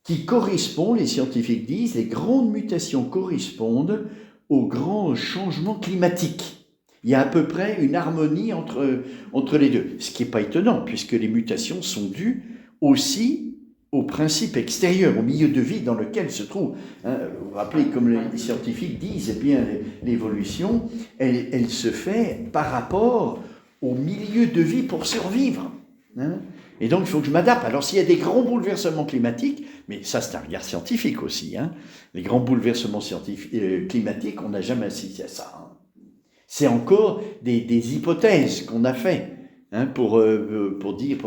S2: Qui correspond, les scientifiques disent, les grandes mutations correspondent aux grands changements climatiques. Il y a à peu près une harmonie entre les deux, ce qui n'est pas étonnant, puisque les mutations sont dues aussi au principe extérieur, au milieu de vie dans lequel se trouve. Hein, vous vous rappelez, comme les scientifiques disent, eh bien, l'évolution, elle se fait par rapport au milieu de vie pour survivre. Hein. Et donc, il faut que je m'adapte. Alors, s'il y a des grands bouleversements climatiques, mais ça, c'est un regard scientifique aussi, hein, les grands bouleversements climatiques, on n'a jamais assisté à ça. Hein. C'est encore des hypothèses qu'on a fait hein, pour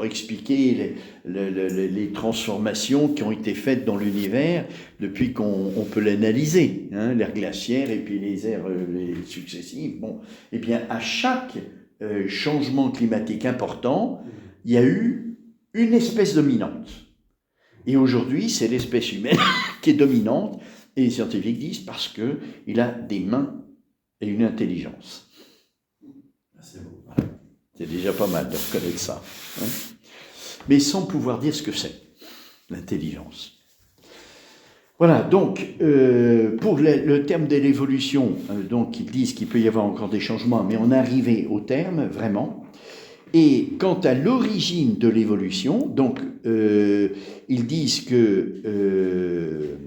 S2: expliquer les transformations qui ont été faites dans l'univers depuis qu'on peut l'analyser, hein, l'ère glaciaire et puis les ères successives. Bon, eh bien, à chaque changement climatique important, il y a eu une espèce dominante. Et aujourd'hui, c'est l'espèce humaine qui est dominante, et les scientifiques disent parce qu'il a des mains et une intelligence.
S1: C'est beau.
S2: C'est déjà pas mal de reconnaître ça. Hein. Mais sans pouvoir dire ce que c'est, l'intelligence. Voilà, donc, pour le terme de l'évolution, donc, ils disent qu'il peut y avoir encore des changements, mais on est arrivé au terme, vraiment. Et quant à l'origine de l'évolution, donc, ils disent que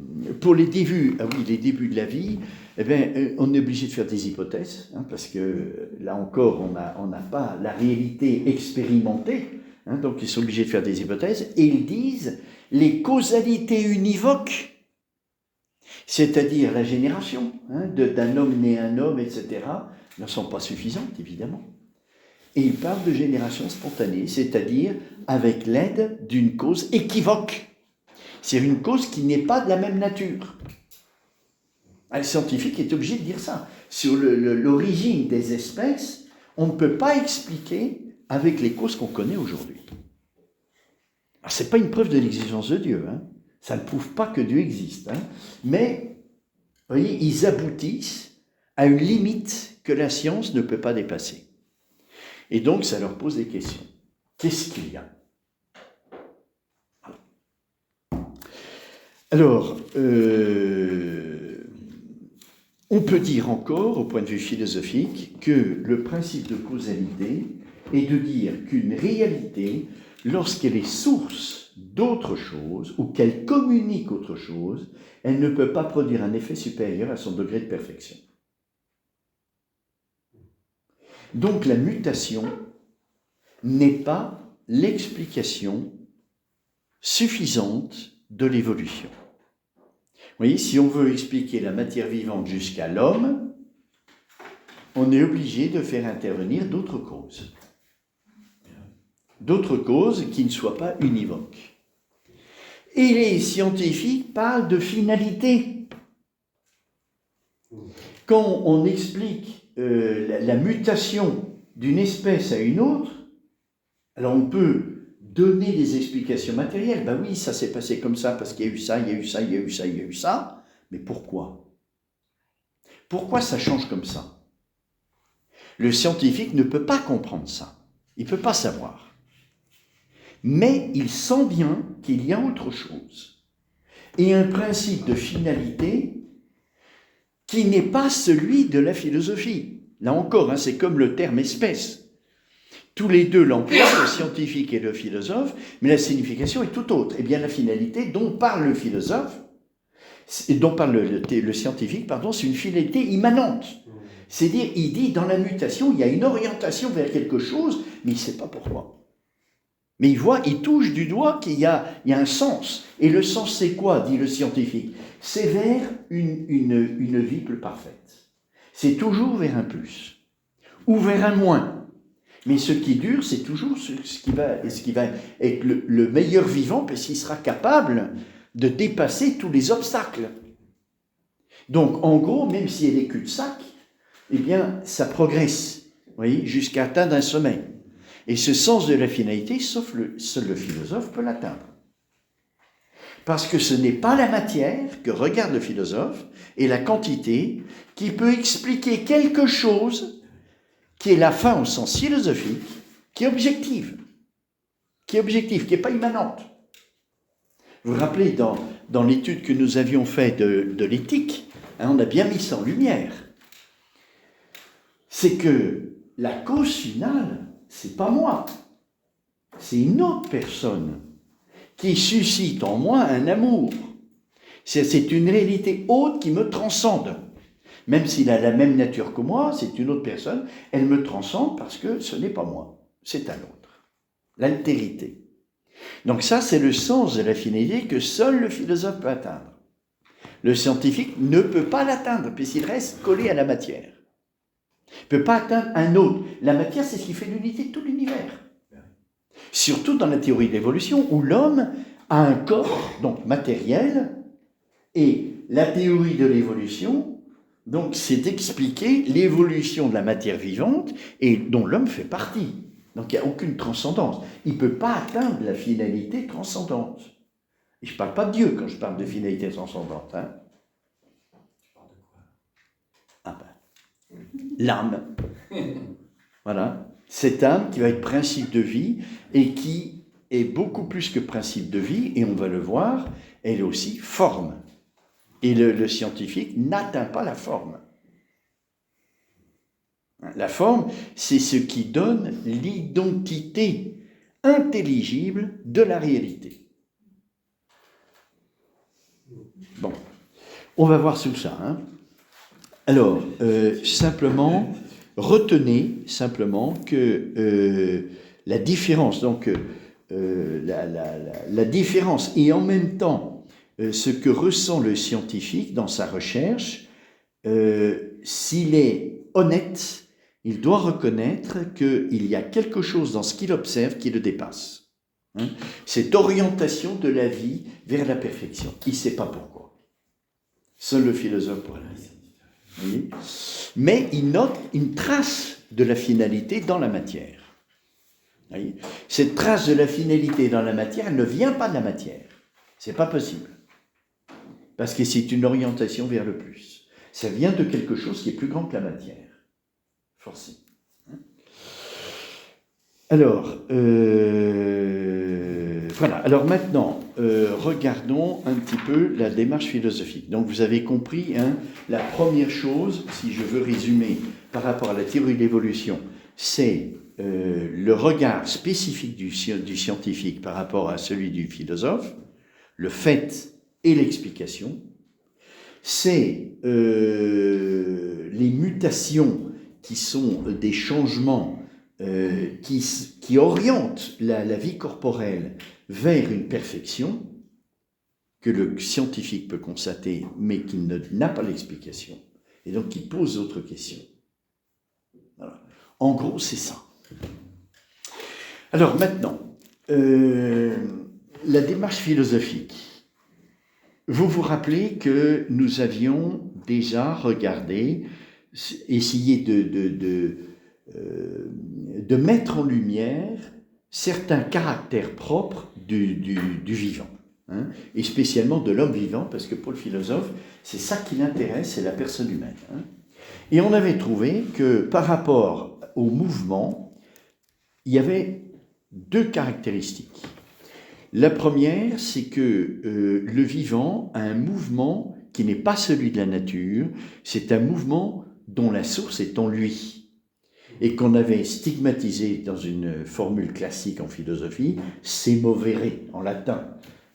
S2: pour les débuts de la vie, eh bien, on est obligé de faire des hypothèses, hein, parce que là encore, on n'a pas la réalité expérimentée, hein, donc ils sont obligés de faire des hypothèses, et ils disent les causalités univoques, c'est-à-dire la génération, hein, d'un homme né un homme, etc., ne sont pas suffisantes, évidemment. Et ils parlent de génération spontanée, c'est-à-dire avec l'aide d'une cause équivoque. C'est une cause qui n'est pas de la même nature. Un scientifique est obligé de dire ça. Sur l'origine des espèces, on ne peut pas expliquer avec les causes qu'on connaît aujourd'hui. Alors, ce n'est pas une preuve de l'existence de Dieu, hein. Ça ne prouve pas que Dieu existe. Hein. Mais, vous voyez, ils aboutissent à une limite que la science ne peut pas dépasser. Et donc, ça leur pose des questions. Qu'est-ce qu'il y a ? Alors, on peut dire encore, au point de vue philosophique, que le principe de causalité est de dire qu'une réalité, lorsqu'elle est source d'autre chose, ou qu'elle communique autre chose, elle ne peut pas produire un effet supérieur à son degré de perfection. Donc la mutation n'est pas l'explication suffisante de l'évolution. Vous voyez, si on veut expliquer la matière vivante jusqu'à l'homme, on est obligé de faire intervenir d'autres causes. D'autres causes qui ne soient pas univoques. Et les scientifiques parlent de finalité. Quand on explique la mutation d'une espèce à une autre, alors on peut donner des explications matérielles. Ben oui, ça s'est passé comme ça parce qu'il y a eu ça, il y a eu ça, il y a eu ça, il y a eu ça. Mais pourquoi ? Pourquoi ça change comme ça ? Le scientifique ne peut pas comprendre ça. Il ne peut pas savoir. Mais il sent bien qu'il y a autre chose. Et un principe de finalité qui n'est pas celui de la philosophie. Là encore, hein, c'est comme le terme espèce. Tous les deux l'emploient, le scientifique et le philosophe, mais la signification est tout autre. Eh bien, la finalité dont parle le philosophe, et dont parle le scientifique, pardon, c'est une finalité immanente. C'est-à-dire, il dit, dans la mutation, il y a une orientation vers quelque chose, mais il ne sait pas pourquoi. Mais il touche du doigt qu'il y a un sens. Et le sens, c'est quoi, dit le scientifique ? C'est vers une vie plus parfaite. C'est toujours vers un plus, ou vers un moins. Mais ce qui dure, c'est toujours ce qui va être le meilleur vivant, parce qu'il sera capable de dépasser tous les obstacles. Donc, en gros, même si elle est cul-de-sac, eh bien, ça progresse, vous voyez, jusqu'à atteindre un sommet. Et ce sens de la finalité, seul le philosophe peut l'atteindre. Parce que ce n'est pas la matière que regarde le philosophe et la quantité qui peut expliquer quelque chose qui est la fin au sens philosophique, qui est objective, qui n'est pas immanente. Vous vous rappelez, dans l'étude que nous avions faite de l'éthique, hein, on a bien mis ça en lumière. C'est que la cause finale, c'est pas moi, c'est une autre personne qui suscite en moi un amour. C'est une réalité haute qui me transcende. Même s'il a la même nature que moi, c'est une autre personne, elle me transcende parce que ce n'est pas moi, c'est un autre. L'altérité. Donc ça, c'est le sens de la finalité que seul le philosophe peut atteindre. Le scientifique ne peut pas l'atteindre, puisqu'il reste collé à la matière. Il ne peut pas atteindre un autre. La matière, c'est ce qui fait l'unité de tout l'univers. Surtout dans la théorie de l'évolution, où l'homme a un corps, donc matériel, et la théorie de l'évolution, donc, c'est d'expliquer l'évolution de la matière vivante, et dont l'homme fait partie. Donc, il n'y a aucune transcendance. Il ne peut pas atteindre la finalité transcendante. Et je ne parle pas de Dieu quand je parle de finalité transcendante. Hein.
S1: Tu parles de quoi ?
S2: Ah ben, l'âme. Voilà. Cette âme qui va être principe de vie et qui est beaucoup plus que principe de vie, et on va le voir, elle est aussi forme. Et le scientifique n'atteint pas la forme. La forme, c'est ce qui donne l'identité intelligible de la réalité. Bon, on va voir tout ça. Hein. Alors, simplement, retenez simplement que la différence, donc la différence et en même temps ce que ressent le scientifique dans sa recherche, s'il est honnête, il doit reconnaître qu'il y a quelque chose dans ce qu'il observe qui le dépasse. Hein? Cette orientation de la vie vers la perfection. Il ne sait pas pourquoi. Seul le philosophe pourrait le dire. Oui. Mais il note une trace de la finalité dans la matière. Oui. Cette trace de la finalité dans la matière, elle ne vient pas de la matière. C'est pas possible. Parce que c'est une orientation vers le plus. Ça vient de quelque chose qui est plus grand que la matière. Forcément. Alors, voilà. Alors maintenant, regardons un petit peu la démarche philosophique. Donc vous avez compris, hein, la première chose, si je veux résumer par rapport à la théorie de l'évolution, c'est le regard spécifique du scientifique par rapport à celui du philosophe, le fait et l'explication. C'est les mutations qui sont des changements qui orientent la vie corporelle vers une perfection que le scientifique peut constater, mais qui n'a pas l'explication, et donc qui pose d'autres questions. Voilà. En gros, c'est ça. Alors maintenant, la démarche philosophique. Vous vous rappelez que nous avions déjà regardé, essayé de mettre en lumière certains caractères propres du vivant, hein, et spécialement de l'homme vivant, parce que pour le philosophe, c'est ça qui l'intéresse, c'est la personne humaine. Hein. Et on avait trouvé que par rapport au mouvement, il y avait deux caractéristiques. La première, c'est que le vivant a un mouvement qui n'est pas celui de la nature, c'est un mouvement dont la source est en lui, et qu'on avait stigmatisé dans une formule classique en philosophie, semovere en latin,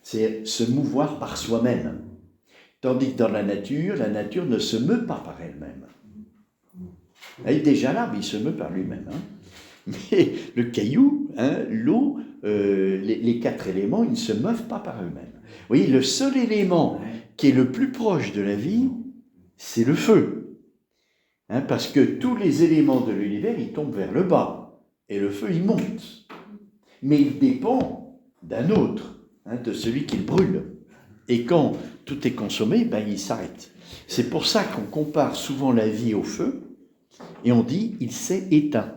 S2: c'est se mouvoir par soi-même. Tandis que dans la nature ne se meut pas par elle-même. Elle est déjà là, mais il se meut par lui-même. Hein. Mais le caillou, hein, l'eau, les quatre éléments, ils ne se meuvent pas par eux-mêmes. Vous voyez, le seul élément qui est le plus proche de la vie, c'est le feu. Hein, parce que tous les éléments de l'univers, ils tombent vers le bas. Et le feu, il monte. Mais il dépend d'un autre, hein, de celui qui le brûle. Et quand tout est consommé, ben, il s'arrête. C'est pour ça qu'on compare souvent la vie au feu, et on dit, il s'est éteint.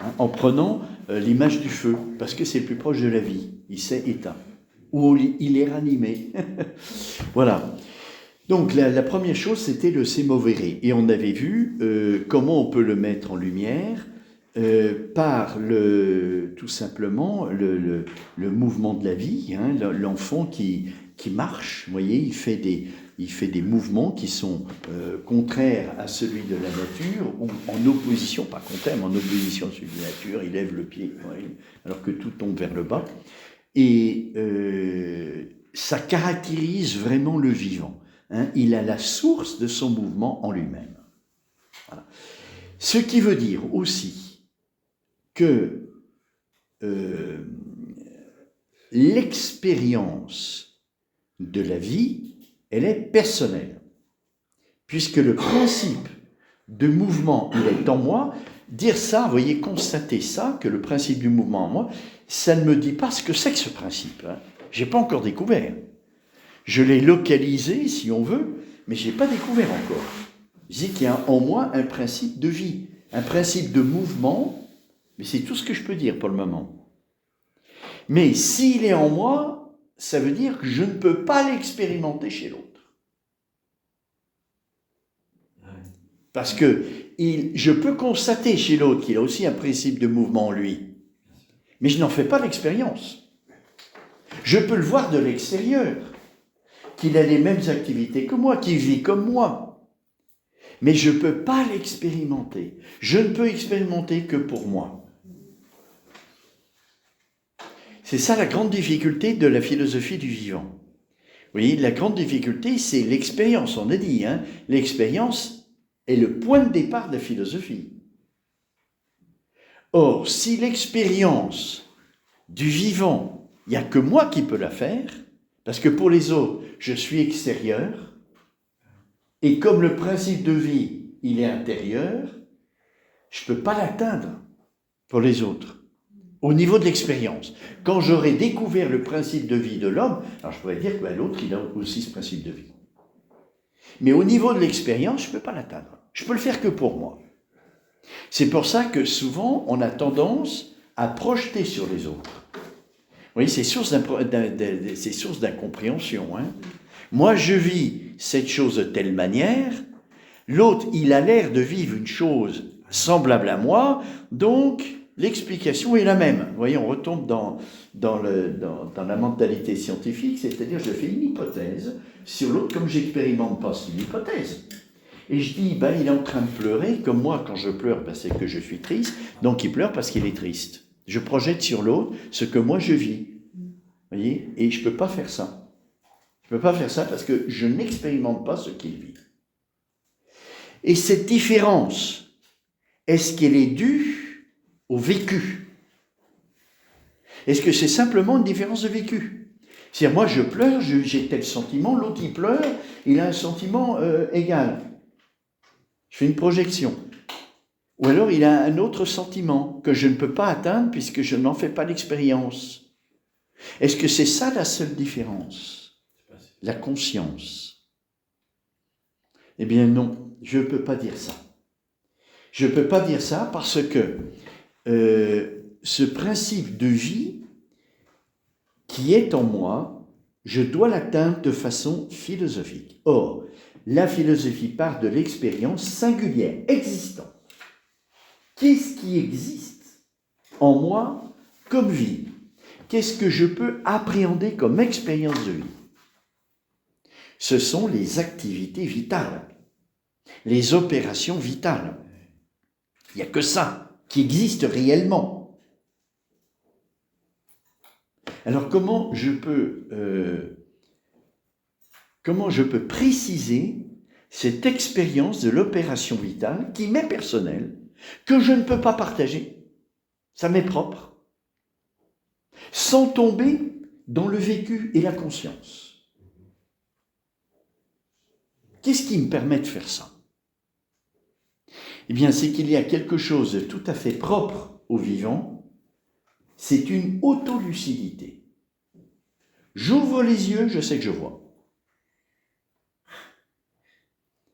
S2: Hein, en prenant l'image du feu, parce que c'est le plus proche de la vie. Il s'est éteint. Ou il est ranimé. Voilà. Donc la première chose, c'était le semovere. Et on avait vu comment on peut le mettre en lumière par tout simplement le mouvement de la vie. Hein, l'enfant qui marche, vous voyez, il fait des mouvements qui sont contraires à celui de la nature, ou en opposition, pas contraire, mais en opposition à celui de la nature. Il lève le pied, voyez, alors que tout tombe vers le bas. Et ça caractérise vraiment le vivant. Hein, il a la source de son mouvement en lui-même. Voilà. Ce qui veut dire aussi que l'expérience de la vie, elle est personnelle. Puisque le principe de mouvement, il est en moi. Dire ça, vous voyez, constater ça, que le principe du mouvement en moi, ça ne me dit pas ce que c'est que ce principe. Hein. Je n'ai pas encore découvert. Je l'ai localisé, si on veut, mais je n'ai pas découvert encore. Je dis qu'il y a en moi un principe de vie, un principe de mouvement, mais c'est tout ce que je peux dire pour le moment. Mais s'il est en moi, ça veut dire que je ne peux pas l'expérimenter chez l'autre. Parce que je peux constater chez l'autre qu'il a aussi un principe de mouvement en lui, mais je n'en fais pas l'expérience. Je peux le voir de l'extérieur, qu'il a les mêmes activités que moi, qu'il vit comme moi, mais je ne peux pas l'expérimenter. Je ne peux expérimenter que pour moi. C'est ça la grande difficulté de la philosophie du vivant. Vous voyez, la grande difficulté, c'est l'expérience, on a dit, hein, l'expérience est le point de départ de la philosophie. Or, si l'expérience du vivant, il n'y a que moi qui peux la faire, parce que pour les autres, je suis extérieur, et comme le principe de vie, il est intérieur, je ne peux pas l'atteindre pour les autres, au niveau de l'expérience. Quand j'aurai découvert le principe de vie de l'homme, alors je pourrais dire que l'autre, il a aussi ce principe de vie. Mais au niveau de l'expérience, je ne peux pas l'atteindre. Je peux le faire que pour moi. C'est pour ça que souvent, on a tendance à projeter sur les autres. Vous voyez, c'est source d'incompréhension. Hein. Moi, je vis cette chose de telle manière, l'autre, il a l'air de vivre une chose semblable à moi, donc l'explication est la même. Vous voyez, on retombe dans la mentalité scientifique, c'est-à-dire je fais une hypothèse sur l'autre, comme j'expérimente pas, c'est une hypothèse. Et je dis, il est en train de pleurer, comme moi, quand je pleure, c'est que je suis triste, donc il pleure parce qu'il est triste. Je projette sur l'autre ce que moi je vis. Vous voyez, et je ne peux pas faire ça. Je ne peux pas faire ça parce que je n'expérimente pas ce qu'il vit. Et cette différence, est-ce qu'elle est due au vécu? Est-ce que c'est simplement une différence de vécu? C'est-à-dire, moi je pleure, j'ai tel sentiment, l'autre il pleure, il a un sentiment égal. Je fais une projection. Ou alors il a un autre sentiment que je ne peux pas atteindre puisque je n'en fais pas l'expérience. Est-ce que c'est ça la seule différence? La conscience. Eh bien non, je ne peux pas dire ça. Je ne peux pas dire ça parce que ce principe de vie qui est en moi, je dois l'atteindre de façon philosophique. Or, la philosophie part de l'expérience singulière, existante. Qu'est-ce qui existe en moi comme vie? Qu'est-ce que je peux appréhender comme expérience de vie? Ce sont les activités vitales, les opérations vitales. Il n'y a que ça qui existe réellement. Alors comment je peux préciser cette expérience de l'opération vitale qui m'est personnelle, que je ne peux pas partager, ça m'est propre, sans tomber dans le vécu et la conscience? Qu'est-ce qui me permet de faire ça? Eh bien, c'est qu'il y a quelque chose de tout à fait propre au vivant, c'est une autolucidité. J'ouvre les yeux, je sais que je vois.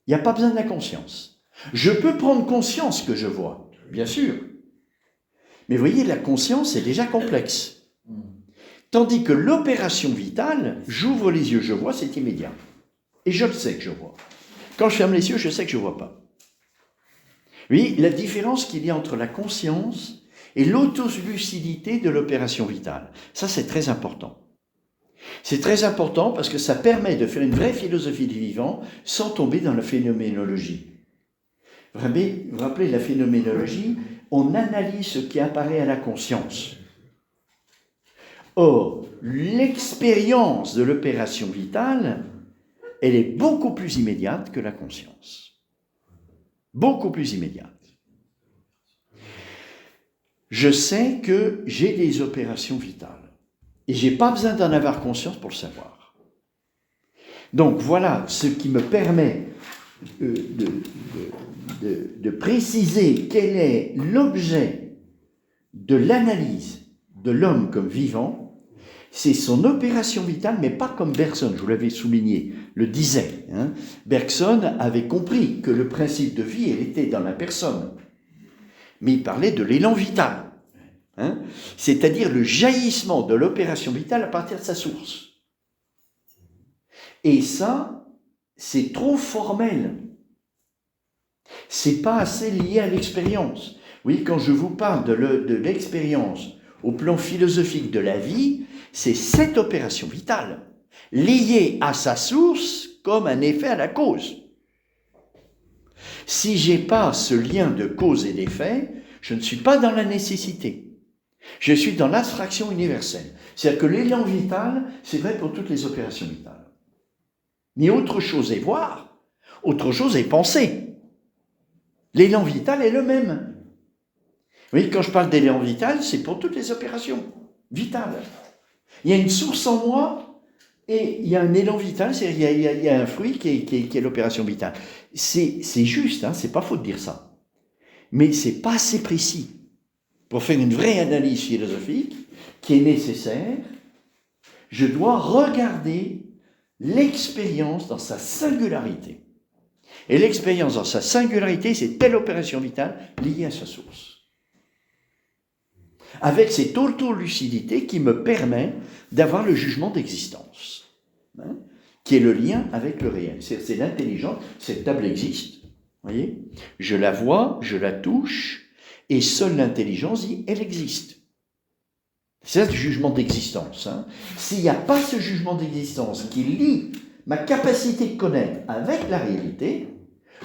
S2: Il n'y a pas besoin de la conscience. Je peux prendre conscience que je vois, bien sûr. Mais vous voyez, la conscience est déjà complexe. Tandis que l'opération vitale, j'ouvre les yeux, je vois, c'est immédiat. Et je le sais que je vois. Quand je ferme les yeux, je sais que je ne vois pas. Oui, la différence qu'il y a entre la conscience et l'autolucidité de l'opération vitale. Ça, c'est très important. C'est très important parce que ça permet de faire une vraie philosophie du vivant sans tomber dans la phénoménologie. Vous vous rappelez, la phénoménologie, on analyse ce qui apparaît à la conscience. Or, l'expérience de l'opération vitale, elle est beaucoup plus immédiate que la conscience. Beaucoup plus immédiate. Je sais que j'ai des opérations vitales et je n'ai pas besoin d'en avoir conscience pour le savoir. Donc voilà ce qui me permet de préciser quel est l'objet de l'analyse de l'homme comme vivant. C'est son opération vitale, mais pas comme Bergson, je vous l'avais souligné, le disait. Bergson avait compris que le principe de vie, il était dans la personne. Mais il parlait de l'élan vital. C'est-à-dire le jaillissement de l'opération vitale à partir de sa source. Et ça, c'est trop formel. C'est pas assez lié à l'expérience. Oui, quand je vous parle de l'expérience au plan philosophique de la vie, c'est cette opération vitale, liée à sa source comme un effet à la cause. Si j'ai pas ce lien de cause et d'effet, je ne suis pas dans la nécessité. Je suis dans l'abstraction universelle. C'est-à-dire que l'élan vital, c'est vrai pour toutes les opérations vitales. Mais autre chose est voir, autre chose est penser. L'élan vital est le même. Oui, quand je parle d'élan vital, c'est pour toutes les opérations vitales. Il y a une source en moi et il y a un élan vital, c'est-à-dire il y a un fruit qui est l'opération vitale. C'est juste, hein, c'est pas faux de dire ça. Mais c'est pas assez précis pour faire une vraie analyse philosophique qui est nécessaire. Je dois regarder l'expérience dans sa singularité. Et l'expérience dans sa singularité, c'est telle opération vitale liée à sa source. Avec cette auto-lucidité qui me permet d'avoir le jugement d'existence, hein, qui est le lien avec le réel. C'est l'intelligence, cette table existe, voyez, je la vois, je la touche, et seule l'intelligence dit, elle existe. C'est ça le jugement d'existence. Hein. S'il n'y a pas ce jugement d'existence qui lie ma capacité de connaître avec la réalité,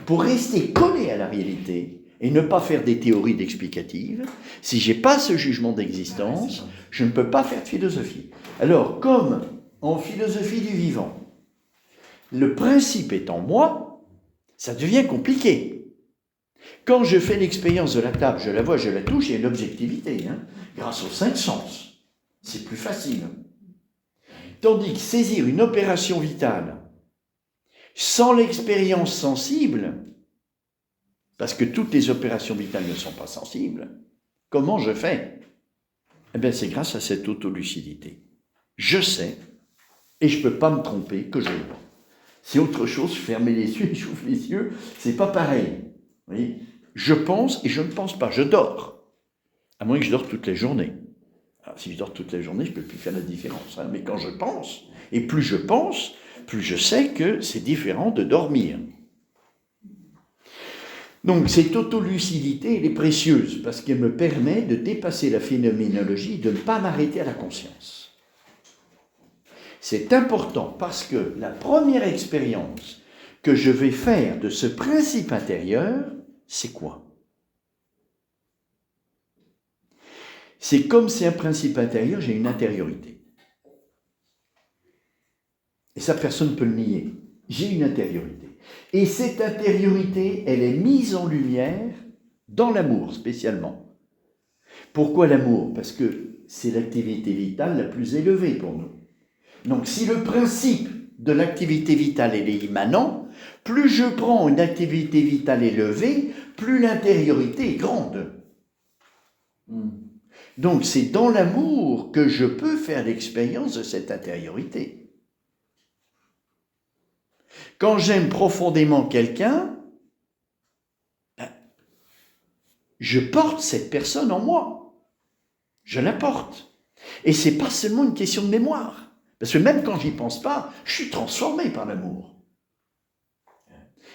S2: pour rester collé à la réalité, et ne pas faire des théories d'explicatives, si je n'ai pas ce jugement d'existence, je ne peux pas faire de philosophie. Alors, comme en philosophie du vivant, le principe est en moi, ça devient compliqué. Quand je fais l'expérience de la table, je la vois, je la touche, il y a une objectivité, hein, grâce aux 5 sens. C'est plus facile. Tandis que saisir une opération vitale sans l'expérience sensible, parce que toutes les opérations vitales ne sont pas sensibles, comment je fais? Eh bien, c'est grâce à cette autolucidité. Je sais, et je ne peux pas me tromper que je le vois. C'est autre chose, fermer les yeux, j'ouvre les yeux, c'est pas pareil. Vous voyez, je pense et je ne pense pas, je dors. À moins que je dors toutes les journées. Alors, si je dors toute la journée, je ne peux plus faire la différence. Hein. Mais quand je pense, et plus je pense, plus je sais que c'est différent de dormir. Donc cette autolucidité, elle est précieuse parce qu'elle me permet de dépasser la phénoménologie, de ne pas m'arrêter à la conscience. C'est important parce que la première expérience que je vais faire de ce principe intérieur, c'est quoi? C'est comme c'est un principe intérieur, j'ai une intériorité. Et ça, personne ne peut le nier. J'ai une intériorité. Et cette intériorité, elle est mise en lumière dans l'amour, spécialement. Pourquoi l'amour? Parce que c'est l'activité vitale la plus élevée pour nous. Donc, si le principe de l'activité vitale est immanent, plus je prends une activité vitale élevée, plus l'intériorité est grande. Donc, c'est dans l'amour que je peux faire l'expérience de cette intériorité. Quand j'aime profondément quelqu'un, je porte cette personne en moi. Je la porte. Et ce n'est pas seulement une question de mémoire. Parce que même quand j'y pense pas, je suis transformé par l'amour.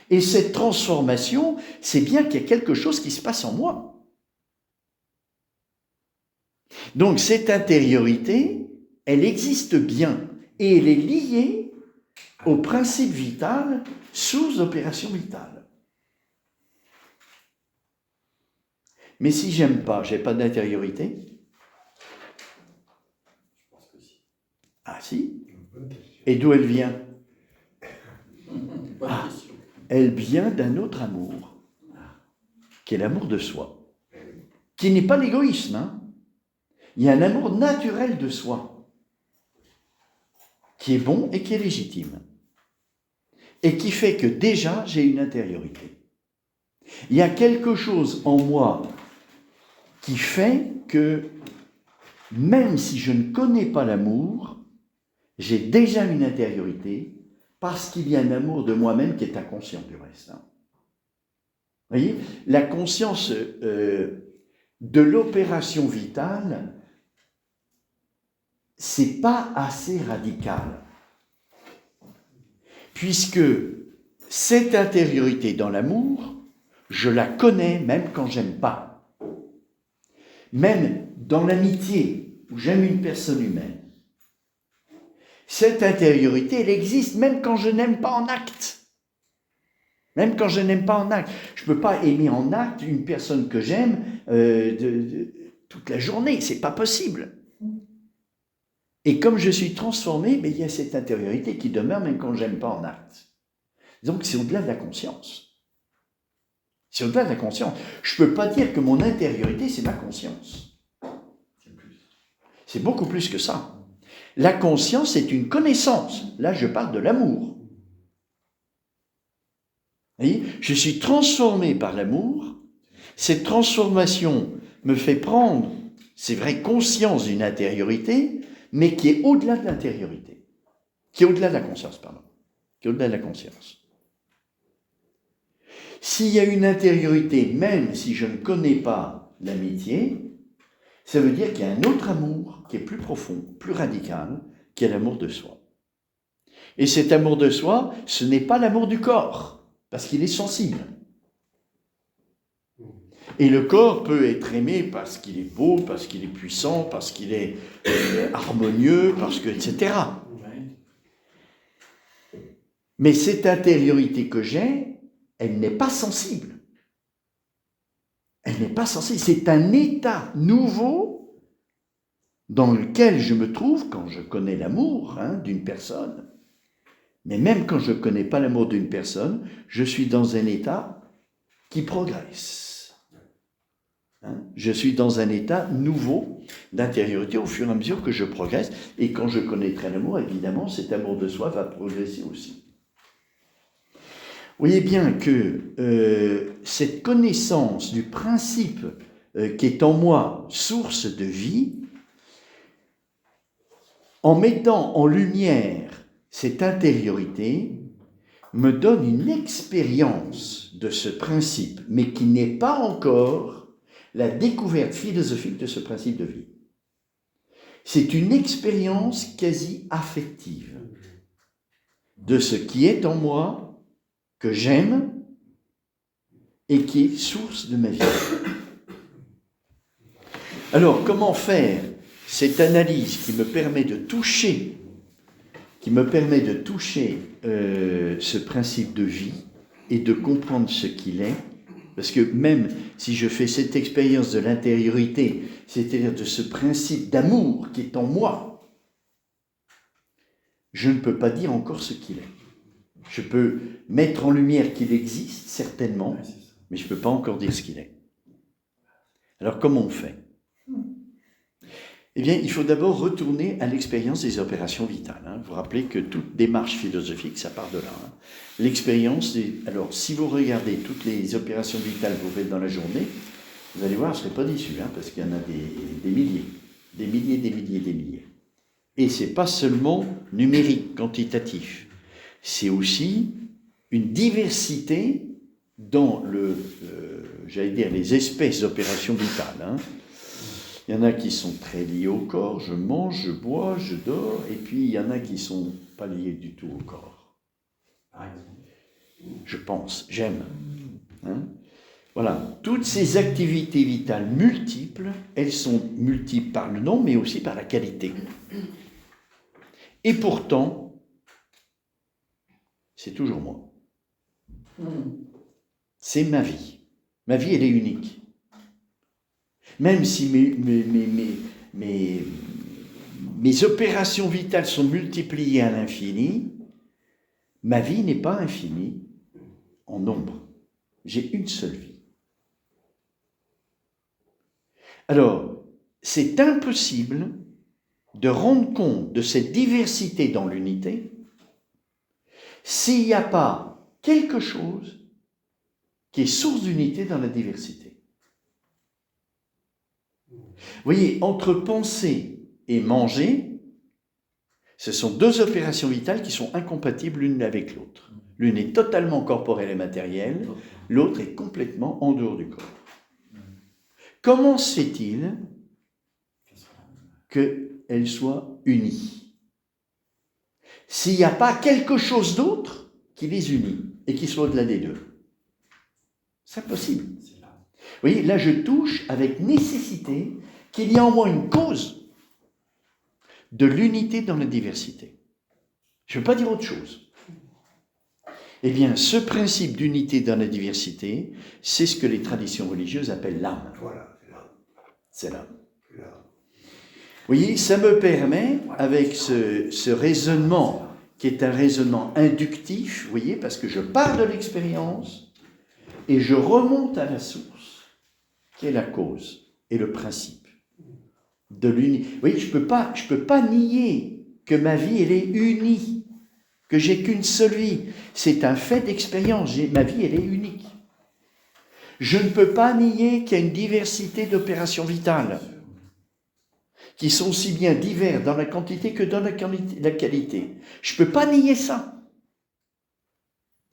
S2: Et cette transformation, c'est bien qu'il y a quelque chose qui se passe en moi. Donc cette intériorité, elle existe bien. Et elle est liée au principe vital sous opération vitale. Mais si j'aime pas, j'ai pas d'intériorité? Ah si? Et d'où elle vient? Ah, elle vient d'un autre amour, qui est l'amour de soi, qui n'est pas l'égoïsme. Hein. Il y a un amour naturel de soi, qui est bon et qui est légitime. Et qui fait que déjà, j'ai une intériorité. Il y a quelque chose en moi qui fait que, même si je ne connais pas l'amour, j'ai déjà une intériorité parce qu'il y a un amour de moi-même qui est inconscient du reste. Hein. Vous voyez, la conscience de l'opération vitale, c'est pas assez radical. Puisque cette intériorité dans l'amour je la connais même quand j'aime pas. Même dans l'amitié, où j'aime une personne humaine. Cette intériorité, elle existe même quand je n'aime pas en acte. Même quand je n'aime pas en acte. Je ne peux pas aimer en acte une personne que j'aime toute la journée, c'est pas possible. Et comme je suis transformé, il y a cette intériorité qui demeure même quand je n'aime pas en acte. Donc c'est au-delà de la conscience. C'est au-delà de la conscience. Je ne peux pas dire que mon intériorité, c'est ma conscience. C'est beaucoup plus que ça. La conscience est une connaissance. Là, je parle de l'amour. Vous voyez, je suis transformé par l'amour. Cette transformation me fait prendre, c'est vrai, conscience d'une intériorité, mais qui est au-delà de l'intériorité. Qui est au-delà de la conscience, pardon. Qui est au-delà de la conscience. S'il y a une intériorité, même si je ne connais pas l'amitié, ça veut dire qu'il y a un autre amour qui est plus profond, plus radical, qui est l'amour de soi. Et cet amour de soi, ce n'est pas l'amour du corps, parce qu'il est sensible. Et le corps peut être aimé parce qu'il est beau, parce qu'il est puissant, parce qu'il est harmonieux, parce que, etc. Mais cette intériorité que j'ai, elle n'est pas sensible. Elle n'est pas sensible. C'est un état nouveau dans lequel je me trouve quand je connais l'amour d'une personne. Mais même quand je ne connais pas l'amour d'une personne, je suis dans un état qui progresse. Je suis dans un état nouveau d'intériorité au fur et à mesure que je progresse. Et quand je connaîtrai l'amour, évidemment, cet amour de soi va progresser aussi. Vous voyez bien que cette connaissance du principe qui est en moi, source de vie, en mettant en lumière cette intériorité, me donne une expérience de ce principe, mais qui n'est pas encore la découverte philosophique de ce principe de vie. C'est une expérience quasi affective de ce qui est en moi, que j'aime et qui est source de ma vie. Alors, comment faire cette analyse qui me permet de toucher, ce principe de vie et de comprendre ce qu'il est? Parce que même si je fais cette expérience de l'intériorité, c'est-à-dire de ce principe d'amour qui est en moi, je ne peux pas dire encore ce qu'il est. Je peux mettre en lumière qu'il existe, certainement, mais je ne peux pas encore dire ce qu'il est. Alors, comment on fait? Eh bien, il faut d'abord retourner à l'expérience des opérations vitales. Vous vous rappelez que toute démarche philosophique, ça part de là. L'expérience Alors, si vous regardez toutes les opérations vitales que vous faites dans la journée, vous allez voir, vous ne serez pas déçus, parce qu'il y en a des milliers. Des milliers. Et ce n'est pas seulement numérique, quantitatif. C'est aussi une diversité dans les espèces d'opérations vitales. Il y en a qui sont très liées au corps, je mange, je bois, je dors, et puis il y en a qui ne sont pas liées du tout au corps. Je pense, j'aime. Voilà, toutes ces activités vitales multiples, elles sont multiples par le nom, mais aussi par la qualité. Et pourtant, c'est toujours moi. C'est ma vie. Ma vie, elle est unique. Même si mes opérations vitales sont multipliées à l'infini, ma vie n'est pas infinie en nombre. J'ai une seule vie. Alors, c'est impossible de rendre compte de cette diversité dans l'unité s'il n'y a pas quelque chose qui est source d'unité dans la diversité. Vous voyez, entre penser et manger, ce sont deux opérations vitales qui sont incompatibles l'une avec l'autre. L'une est totalement corporelle et matérielle, l'autre est complètement en dehors du corps. Comment se fait-il qu'elles soient unies s'il n'y a pas quelque chose d'autre qui les unit et qui soit au-delà des deux? C'est impossible. Vous voyez, là je touche avec nécessité qu'il y a en moi une cause de l'unité dans la diversité. Je ne veux pas dire autre chose. Eh bien, ce principe d'unité dans la diversité, c'est ce que les traditions religieuses appellent l'âme.
S1: Voilà,
S2: C'est l'âme.
S1: c'est là.
S2: Vous voyez, ça me permet, avec ce raisonnement, qui est un raisonnement inductif, vous voyez, parce que je pars de l'expérience et je remonte à la source, qui est la cause et le principe de l'unité. Vous voyez, je peux pas nier que ma vie, elle est unie, que j'ai qu'une seule vie. C'est un fait d'expérience, ma vie, elle est unique. Je ne peux pas nier qu'il y a une diversité d'opérations vitales, qui sont aussi bien divers dans la quantité que dans la qualité. Je ne peux pas nier ça.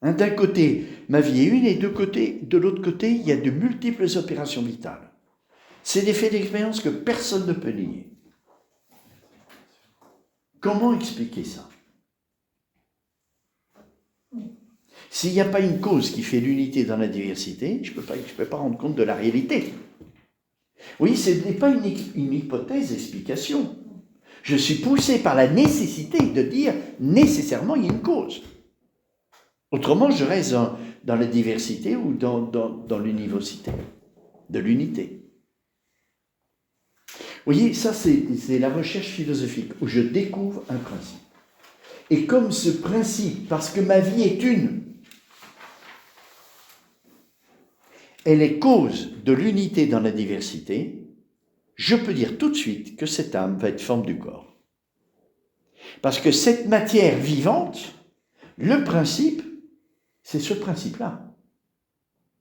S2: Hein, d'un côté, ma vie est une, et de l'autre côté, il y a de multiples opérations vitales. C'est des faits d'expérience que personne ne peut nier. Comment expliquer ça? S'il n'y a pas une cause qui fait l'unité dans la diversité, je peux pas rendre compte de la réalité. Oui, ce n'est pas une hypothèse d'explication. Je suis poussé par la nécessité de dire nécessairement il y a une cause. Autrement, je reste dans la diversité ou dans l'univocité, de l'unité. Vous voyez, ça c'est la recherche philosophique, où je découvre un principe. Et comme ce principe, parce que ma vie est une, elle est cause de l'unité dans la diversité, je peux dire tout de suite que cette âme va être forme du corps. Parce que cette matière vivante, le principe, c'est ce principe-là.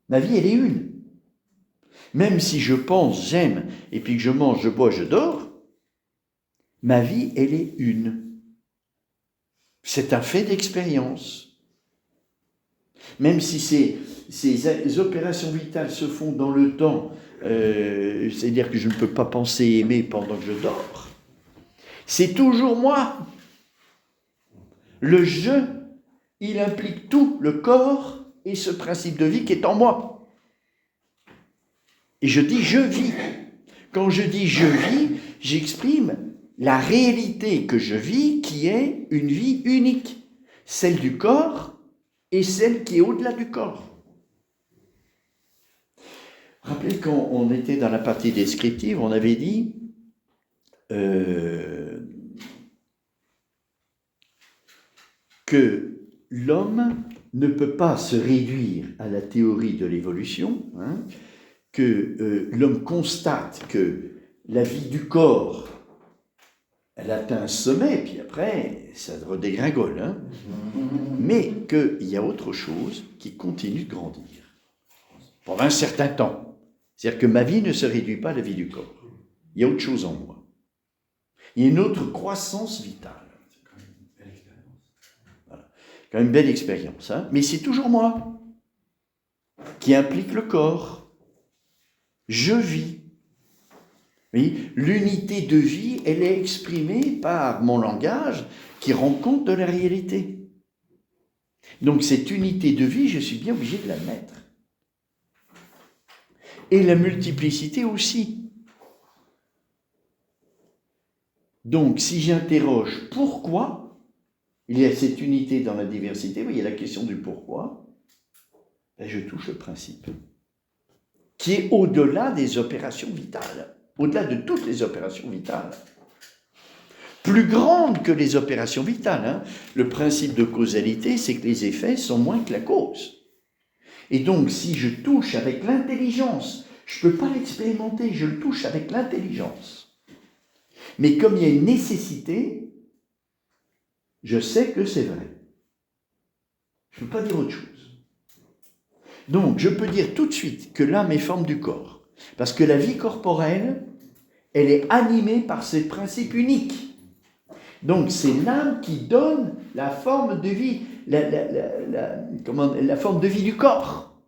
S2: Ma vie, elle est une. Même si je pense, j'aime, et puis que je mange, je bois, je dors, ma vie, elle est une. C'est un fait d'expérience. Même si ces opérations vitales se font dans le temps, c'est-à-dire que je ne peux pas penser et aimer pendant que je dors, c'est toujours moi. Le je, il implique tout, le corps et ce principe de vie qui est en moi. Et je dis je vis. Quand je dis je vis, j'exprime la réalité que je vis qui est une vie unique, celle du corps et celle qui est au-delà du corps. Rappelez quand on était dans la partie descriptive, on avait dit que l'homme ne peut pas se réduire à la théorie de l'évolution, hein, que l'homme constate que la vie du corps, elle atteint un sommet, puis après, ça redégringole, hein, mais qu'il y a autre chose qui continue de grandir pendant un certain temps. C'est-à-dire que ma vie ne se réduit pas à la vie du corps. Il y a autre chose en moi. Il y a une autre croissance vitale. Voilà. Quand même une belle expérience, hein, mais c'est toujours moi qui implique le corps. Je vis. Oui, l'unité de vie, elle est exprimée par mon langage qui rend compte de la réalité. Donc cette unité de vie, je suis bien obligé de l'admettre. Et la multiplicité aussi. Donc si j'interroge pourquoi il y a cette unité dans la diversité, vous voyez la question du pourquoi, ben je touche le principe, qui est au-delà des opérations vitales, au-delà de toutes les opérations vitales. Plus grande que les opérations vitales. Hein. Le principe de causalité, c'est que les effets sont moins que la cause. Et donc, si je touche avec l'intelligence, je ne peux pas l'expérimenter, je le touche avec l'intelligence. Mais comme il y a une nécessité, je sais que c'est vrai. Je ne peux pas dire autre chose. Donc, je peux dire tout de suite que l'âme est forme du corps. Parce que la vie corporelle, elle est animée par ces principes uniques. Donc, c'est l'âme qui donne la forme de vie, la forme de vie du corps.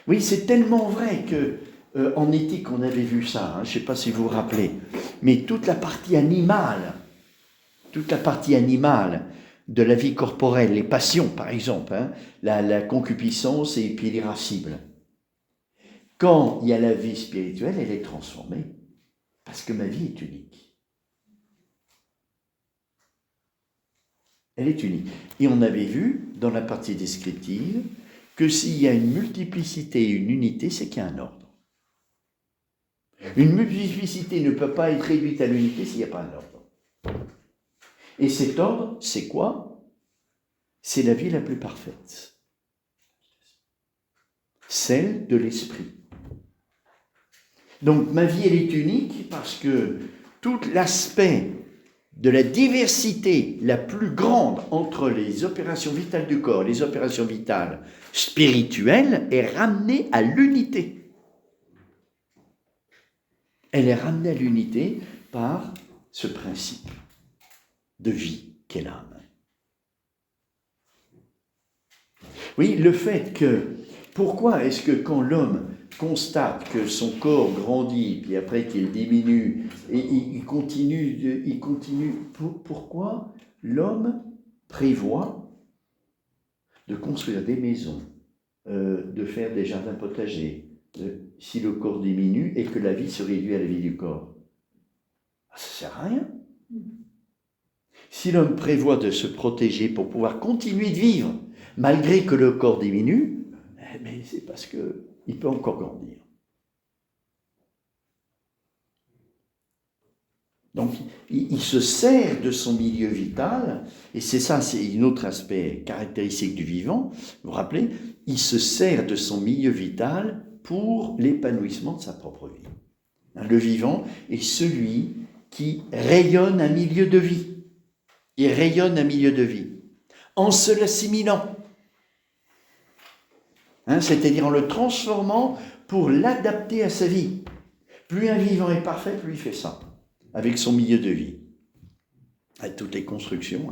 S2: Oui, c'est tellement vrai que en éthique, on avait vu ça, hein, je ne sais pas si vous vous rappelez, mais toute la partie animale, de la vie corporelle, les passions par exemple, hein, la concupiscence et puis l'irascible. Quand il y a la vie spirituelle, elle est transformée, parce que ma vie est unique. Elle est unique. Et on avait vu, dans la partie descriptive, que s'il y a une multiplicité et une unité, c'est qu'il y a un ordre. Une multiplicité ne peut pas être réduite à l'unité s'il n'y a pas un ordre. Et cet ordre, c'est quoi? C'est la vie la plus parfaite. Celle de l'esprit. Donc ma vie, elle est unique parce que tout l'aspect de la diversité la plus grande entre les opérations vitales du corps et les opérations vitales spirituelles est ramenée à l'unité. Elle est ramenée à l'unité par ce principe de vie qu'est l'âme. Oui, le fait que, pourquoi est-ce que quand l'homme constate que son corps grandit, puis après qu'il diminue, et il continue, pourquoi l'homme prévoit de construire des maisons, de faire des jardins potagers, si le corps diminue et que la vie se réduit à la vie du corps? Ça ne sert à rien. Si l'homme prévoit de se protéger pour pouvoir continuer de vivre, malgré que le corps diminue, mais c'est parce qu'il peut encore grandir. Donc, il se sert de son milieu vital, et c'est ça, c'est un autre aspect caractéristique du vivant. Vous vous rappelez, il se sert de son milieu vital pour l'épanouissement de sa propre vie. Le vivant est celui qui rayonne un milieu de vie. Il rayonne un milieu de vie, en se l'assimilant. C'est-à-dire en le transformant pour l'adapter à sa vie. Plus un vivant est parfait, plus il fait ça, avec son milieu de vie. À toutes les constructions,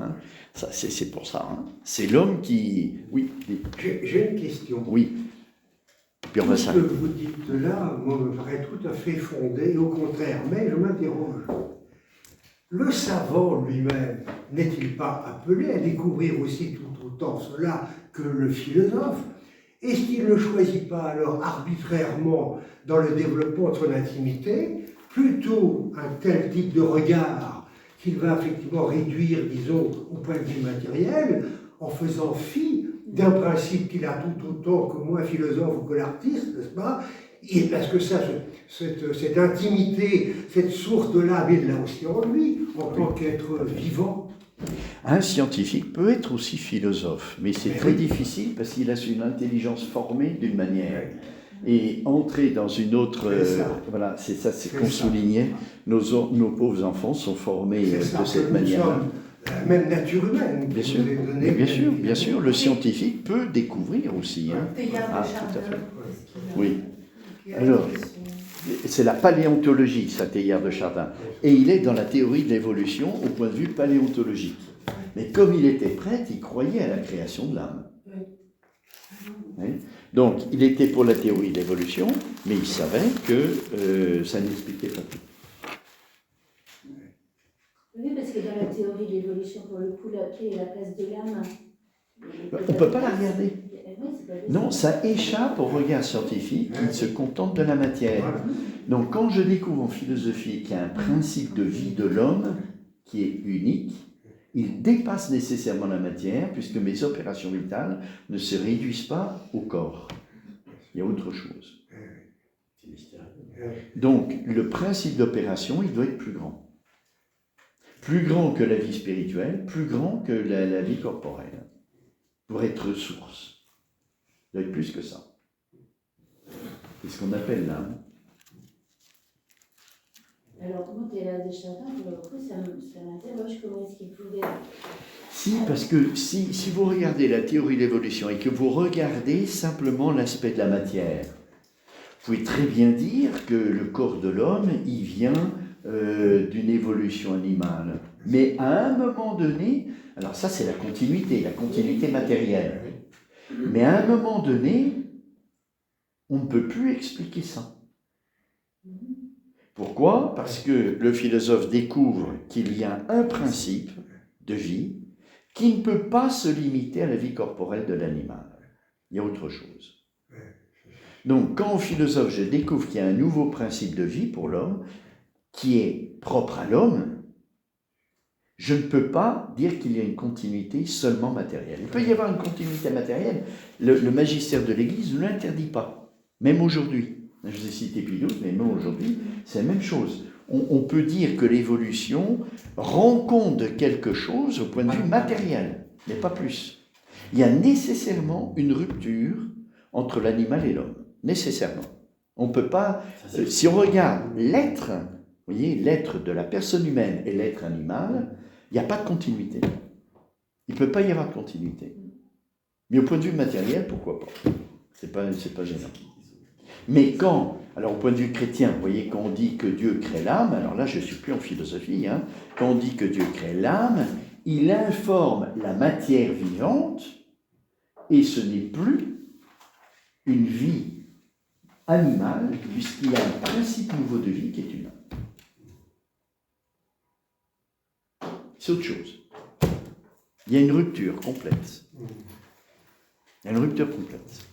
S2: ça, c'est pour ça. C'est l'homme qui... Oui.
S5: J'ai une question.
S2: Oui. Puis on va
S5: Tout ce que vous dites là, moi, me paraît tout à fait fondé, au contraire, mais je m'interroge. Le savant lui-même n'est-il pas appelé à découvrir aussi tout autant cela que le philosophe? Est-ce qu'il ne choisit pas alors arbitrairement dans le développement de son intimité plutôt un tel type de regard qu'il va effectivement réduire, disons, au point de vue matériel, en faisant fi d'un principe qu'il a tout autant que moi, philosophe ou que l'artiste, n'est-ce pas? Et parce que ça, cette intimité, cette source de l'âme, il l'a aussi en lui, en tant qu'être vivant.
S2: Un scientifique peut être aussi philosophe, mais c'est très difficile parce qu'il a une intelligence formée d'une manière. Et entrer dans une autre... voilà, c'est ça, c'est qu'on soulignait. Nos pauvres enfants sont formés de cette manière-là.
S5: La même nature humaine.
S2: Bien sûr, mais bien sûr, le scientifique peut découvrir aussi.
S4: Teilhard de
S2: tout à fait.
S4: Chardin.
S2: Oui. Alors, c'est la paléontologie, ça, Teilhard de Chardin. Et il est dans la théorie de l'évolution au point de vue paléontologique. Mais comme il était prêtre, il croyait à la création de l'âme. Oui. Donc, il était pour la théorie de l'évolution, mais il savait que ça n'expliquait pas tout.
S3: Oui, parce que dans la théorie de l'évolution, pour le coup, quelle est la place de l'âme?
S2: On ne peut pas la regarder. Non, ça échappe au regard scientifique qui se contente de la matière. Donc, quand je découvre en philosophie qu'il y a un principe de vie de l'homme qui est unique, il dépasse nécessairement la matière puisque mes opérations vitales ne se réduisent pas au corps. Il y a autre chose. Donc, le principe d'opération, il doit être plus grand. Plus grand que la vie spirituelle, plus grand que la vie corporelle. Pour être source. Il doit être plus que ça. C'est ce qu'on appelle l'âme.
S3: Alors, moi, Teilhard de Chardin, pour le coup, ça m'interroge comment est-ce qu'il pouvait...
S2: Si, parce que si vous regardez la théorie de l'évolution et que vous regardez simplement l'aspect de la matière, vous pouvez très bien dire que le corps de l'homme, il vient d'une évolution animale. Mais à un moment donné, alors ça c'est la continuité matérielle. Mais à un moment donné, on ne peut plus expliquer ça. Pourquoi? Parce que le philosophe découvre qu'il y a un principe de vie qui ne peut pas se limiter à la vie corporelle de l'animal. Il y a autre chose. Donc, quand en philosophe, je découvre qu'il y a un nouveau principe de vie pour l'homme, qui est propre à l'homme, je ne peux pas dire qu'il y a une continuité seulement matérielle. Il peut y avoir une continuité matérielle. Le magistère de l'Église ne l'interdit pas, même aujourd'hui. Je vous ai cité Pie XII, mais même aujourd'hui, c'est la même chose. On peut dire que l'évolution rend compte de quelque chose au point de vue matériel, mais pas plus. Il y a nécessairement une rupture entre l'animal et l'homme. Nécessairement. On ne peut pas... si on regarde l'être, vous voyez, l'être de la personne humaine et l'être animal, il n'y a pas de continuité. Il ne peut pas y avoir de continuité. Mais au point de vue matériel, pourquoi pas? C'est pas gênant. Mais quand, alors au point de vue chrétien, vous voyez, quand on dit que Dieu crée l'âme, alors là je ne suis plus en philosophie, hein, quand on dit que Dieu crée l'âme, il informe la matière vivante et ce n'est plus une vie animale puisqu'il y a un principe nouveau de vie qui est humain. C'est autre chose. Il y a une rupture complète. Il y a une rupture complète.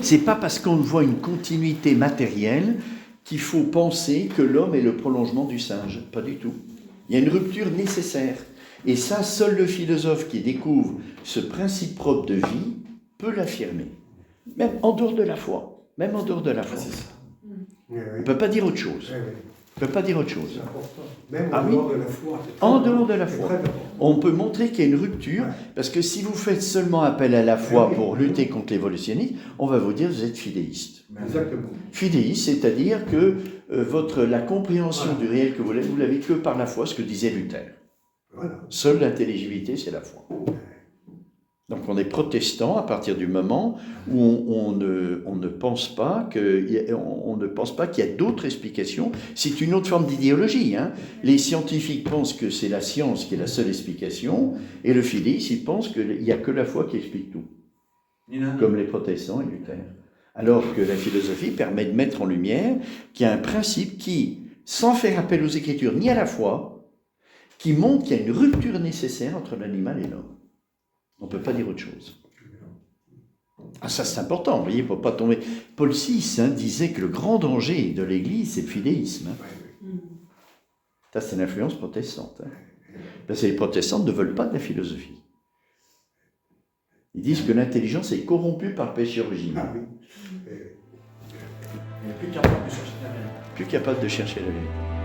S2: C'est pas parce qu'on voit une continuité matérielle qu'il faut penser que l'homme est le prolongement du singe. Pas du tout. Il y a une rupture nécessaire. Et ça, seul le philosophe qui découvre ce principe propre de vie peut l'affirmer. Même en dehors de la foi. Même en dehors de la foi. On ne peut pas dire autre chose. On ne peut pas dire autre chose.
S5: C'est important. Même en dehors de la foi.
S2: En dehors de la foi. On peut montrer qu'il y a une rupture, parce que si vous faites seulement appel à la foi pour lutter contre l'évolutionnisme, on va vous dire que vous êtes fidéiste.
S5: Exactement.
S2: Fidéiste, c'est-à-dire que la compréhension du réel que vous l'avez que par la foi, ce que disait Luther.
S5: Voilà.
S2: Seule l'intelligibilité, c'est la foi. Donc on est protestant à partir du moment où on ne pense pas qu'il y a d'autres explications. C'est une autre forme d'idéologie. Hein. Les scientifiques pensent que c'est la science qui est la seule explication, et le fidéiste, il pense qu'il n'y a que la foi qui explique tout. Comme les protestants et Luther. Alors que la philosophie permet de mettre en lumière qu'il y a un principe qui, sans faire appel aux Écritures ni à la foi, qui montre qu'il y a une rupture nécessaire entre l'animal et l'homme. On ne peut pas dire autre chose. Ah, ça c'est important, vous voyez, pour ne pas tomber. Paul VI disait que le grand danger de l'Église, c'est le fidéisme. Ça, c'est l'influence protestante. Parce que les protestants ne veulent pas de la philosophie. Ils disent que l'intelligence est corrompue par le péché original.
S5: Ah oui.
S6: Et plus capable de chercher la vérité.
S2: Plus capable de chercher la vérité.